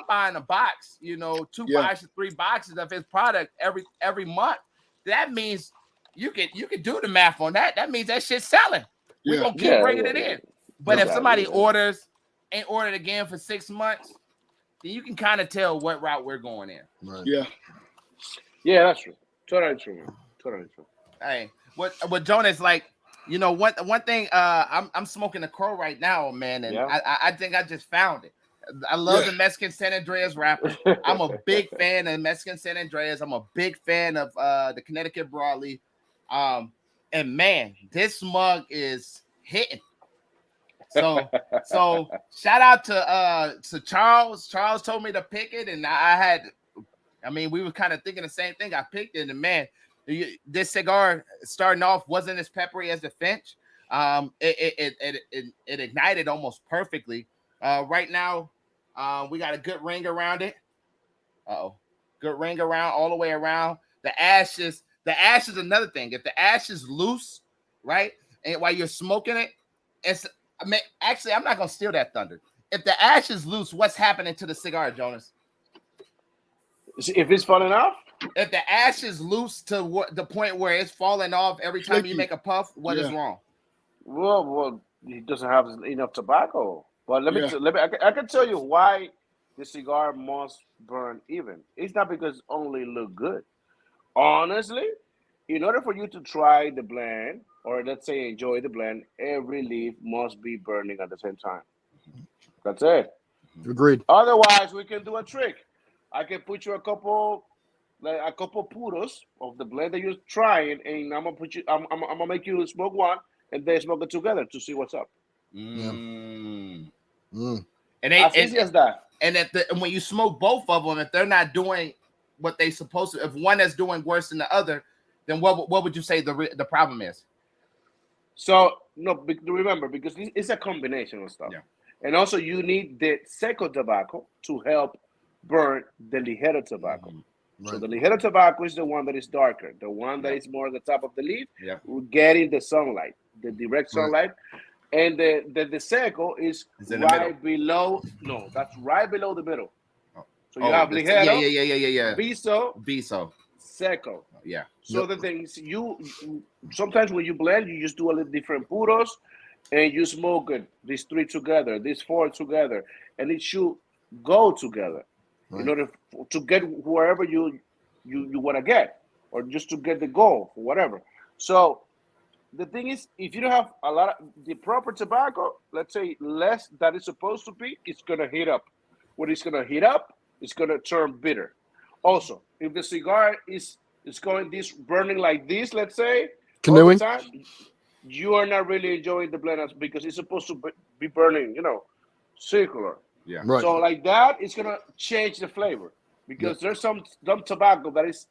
buying a box, 2 boxes, 3 boxes of his product every month, that means you can do the math on that. That means that shit's selling. We're gonna keep bringing it in. But if somebody ain't ordered again for 6 months, then you can kind of tell what route we're going in. Right. Yeah, that's true. Totally true, man. Totally true. Hey, what Jonas, like, one thing, I'm smoking a Crow right now, man, and I think I just found it. I love the Mexican San Andreas wrapper. I'm a big fan of Mexican San Andreas. I'm a big fan of the Connecticut Broadleaf. And man, this mug is hitting. So shout out to Charles. Charles told me to pick it, and we were kind of thinking the same thing. I picked it, and man, this cigar starting off wasn't as peppery as the Finch. It ignited almost perfectly. Right now, we got a good ring around it. Good ring around all the way around. The ash is another thing. If the ash is loose, right, and while you're smoking it, actually, I'm not gonna steal that thunder. If the ash is loose, what's happening to the cigar, Jonas? If it's falling off? If the ash is loose to the point where it's falling off every time you make a puff, what is wrong? Well, he doesn't have enough tobacco. But I can tell you why the cigar must burn even. It's not because it only look good. Honestly, in order for you to try the blend, or let's say enjoy the blend, every leaf must be burning at the same time. That's it. Agreed. Otherwise, we can do a trick. I can put you a couple puros of the blend that you're trying, and I'm gonna make you smoke one, and they smoke it together to see what's up. And as easy as that. And when you smoke both of them, if they're not doing what they supposed to, if one is doing worse than the other, then what would you say the problem is? So remember, because it's a combination of stuff, and also you need the seco tobacco to help burn the ligero tobacco. Right. So the ligero tobacco is the one that is darker, the one that is more at the top of the leaf, getting the sunlight, the direct sunlight. And the seco is right below. No, that's right below the middle. So you have ligero, viso, seco. Yeah. So the things you sometimes when you blend, you just do a little different puros, and you smoke it. These 3 together, these 4 together, and it should go together in order to get wherever you want to get, or just to get the goal or whatever. So the thing is, if you don't have a lot of the proper tobacco, let's say less than it's supposed to be, it's gonna heat up. When it's gonna heat up, it's gonna turn bitter. Also, if the cigar is going burning like this, let's say, all the time, you are not really enjoying the blend because it's supposed to be burning, circular. Yeah. Right. So like that, it's gonna change the flavor because there's some tobacco that is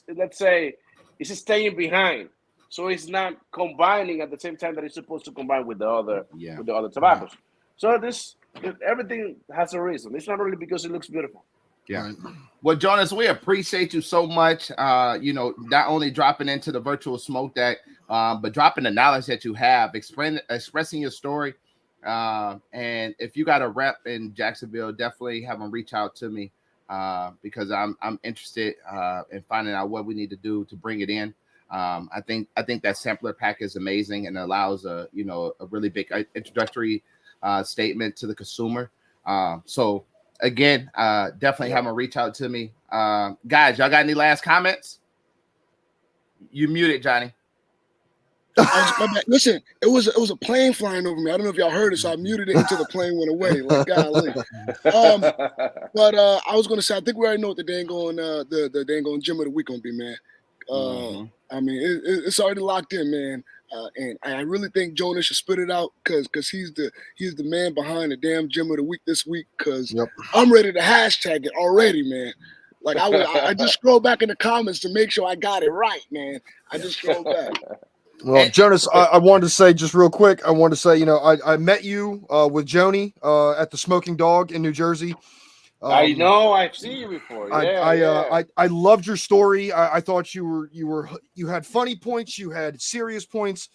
let's say it's staying behind. So it's not combining at the same time that it's supposed to combine with the other tobaccos. So everything has a reason. It's not really because it looks beautiful. Yeah. Right. Well, Jonas, we appreciate you so much. Not only dropping into the virtual smoke deck, but dropping the knowledge that you have, expressing your story. And if you got a rep in Jacksonville, definitely have them reach out to me because I'm interested in finding out what we need to do to bring it in. I think that sampler pack is amazing and allows a really big introductory statement to the consumer. So again, definitely have them reach out to me. Guys, y'all got any last comments? You muted, Johnny. Listen, it was a plane flying over me. I don't know if y'all heard it, so I muted it until the plane went away. Like, golly. But I was gonna say, I think we already know what the dang on gym of the week gonna be, man. I mean, it's already locked in, man. And I really think Jonas should spit it out because he's the man behind the damn gym of the week this week. Because I'm ready to hashtag it already, man. Like I just scroll back in the comments to make sure I got it right, man. I just scroll back. Well, Jonas, I wanted to say just real quick. I wanted to say, I met you with Joni at the Smoking Dog in New Jersey. I know, I've seen you before. I loved your story. I thought you had funny points, you had serious points.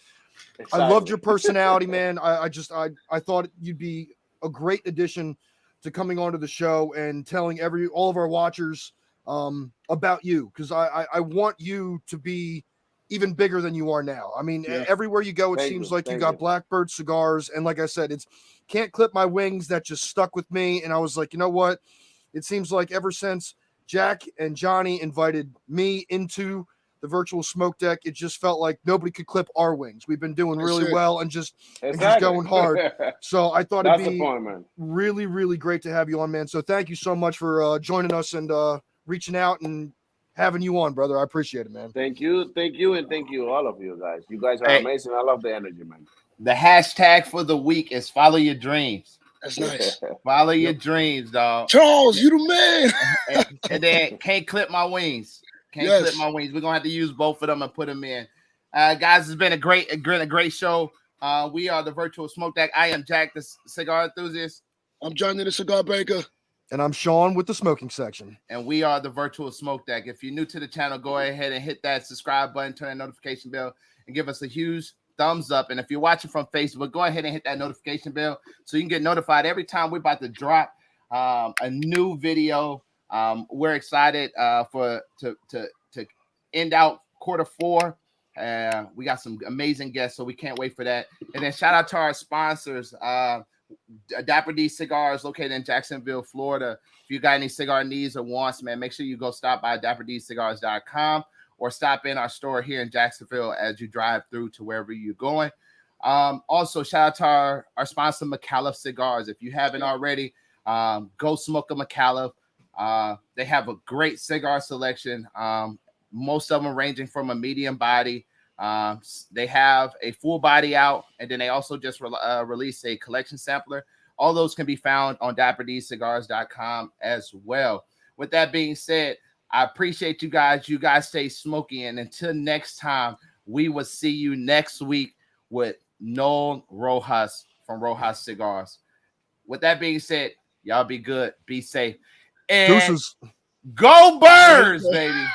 Exactly. I loved your personality, man. I thought you'd be a great addition to coming onto the show and telling all of our watchers about you, because I want you to be even bigger than you are now. I mean, everywhere you go, it seems like you got Blackbird Cigars, and like I said, it's Can't Clip My Wings that just stuck with me, and I was like, you know what? It seems like ever since Jack and Johnny invited me into the virtual smoke deck, it just felt like nobody could clip our wings. We've been doing really well and just going hard. So I thought it'd be really, really great to have you on, man. So thank you so much for joining us and reaching out and having you on, brother. I appreciate it, man. Thank you, and thank you, all of you guys. You guys are amazing. I love the energy, man. The hashtag for the week is follow your dreams. That's nice. Follow your dreams, dog. Charles, you the man. and then Can't Clip My Wings. Can't Clip My Wings. We're gonna have to use both of them and put them in. Guys, it's been a great show. We are the Virtual Smoke Deck. I am Jack, the cigar enthusiast. I'm Johnny, the cigar baker. And I'm Sean with the smoking section. And we are the Virtual Smoke Deck. If you're new to the channel, go ahead and hit that subscribe button, turn that notification bell, and give us a huge thumbs up. And if you're watching from Facebook, go ahead and hit that notification bell so you can get notified every time we're about to drop a new video. We're excited to end out Q4. We got some amazing guests, so we can't wait for that. And then shout out to our sponsors, Dapper D Cigars, located in Jacksonville, Florida. If you got any cigar needs or wants, man, make sure you go stop by DapperDCigars.com or stop in our store here in Jacksonville as you drive through to wherever you're going. Also, shout out to our sponsor, McAuliffe Cigars. If you haven't already, go smoke a McAuliffe. They have a great cigar selection. Most of them ranging from a medium body. They have a full body out, and then they also just released a collection sampler. All those can be found on DapperDCigars.com as well. With that being said, I appreciate you guys. You guys stay smoky, and until next time, we will see you next week with Noel Rojas from Rojas Cigars. With that being said, y'all be good, be safe, and Deuces. Go Birds, baby.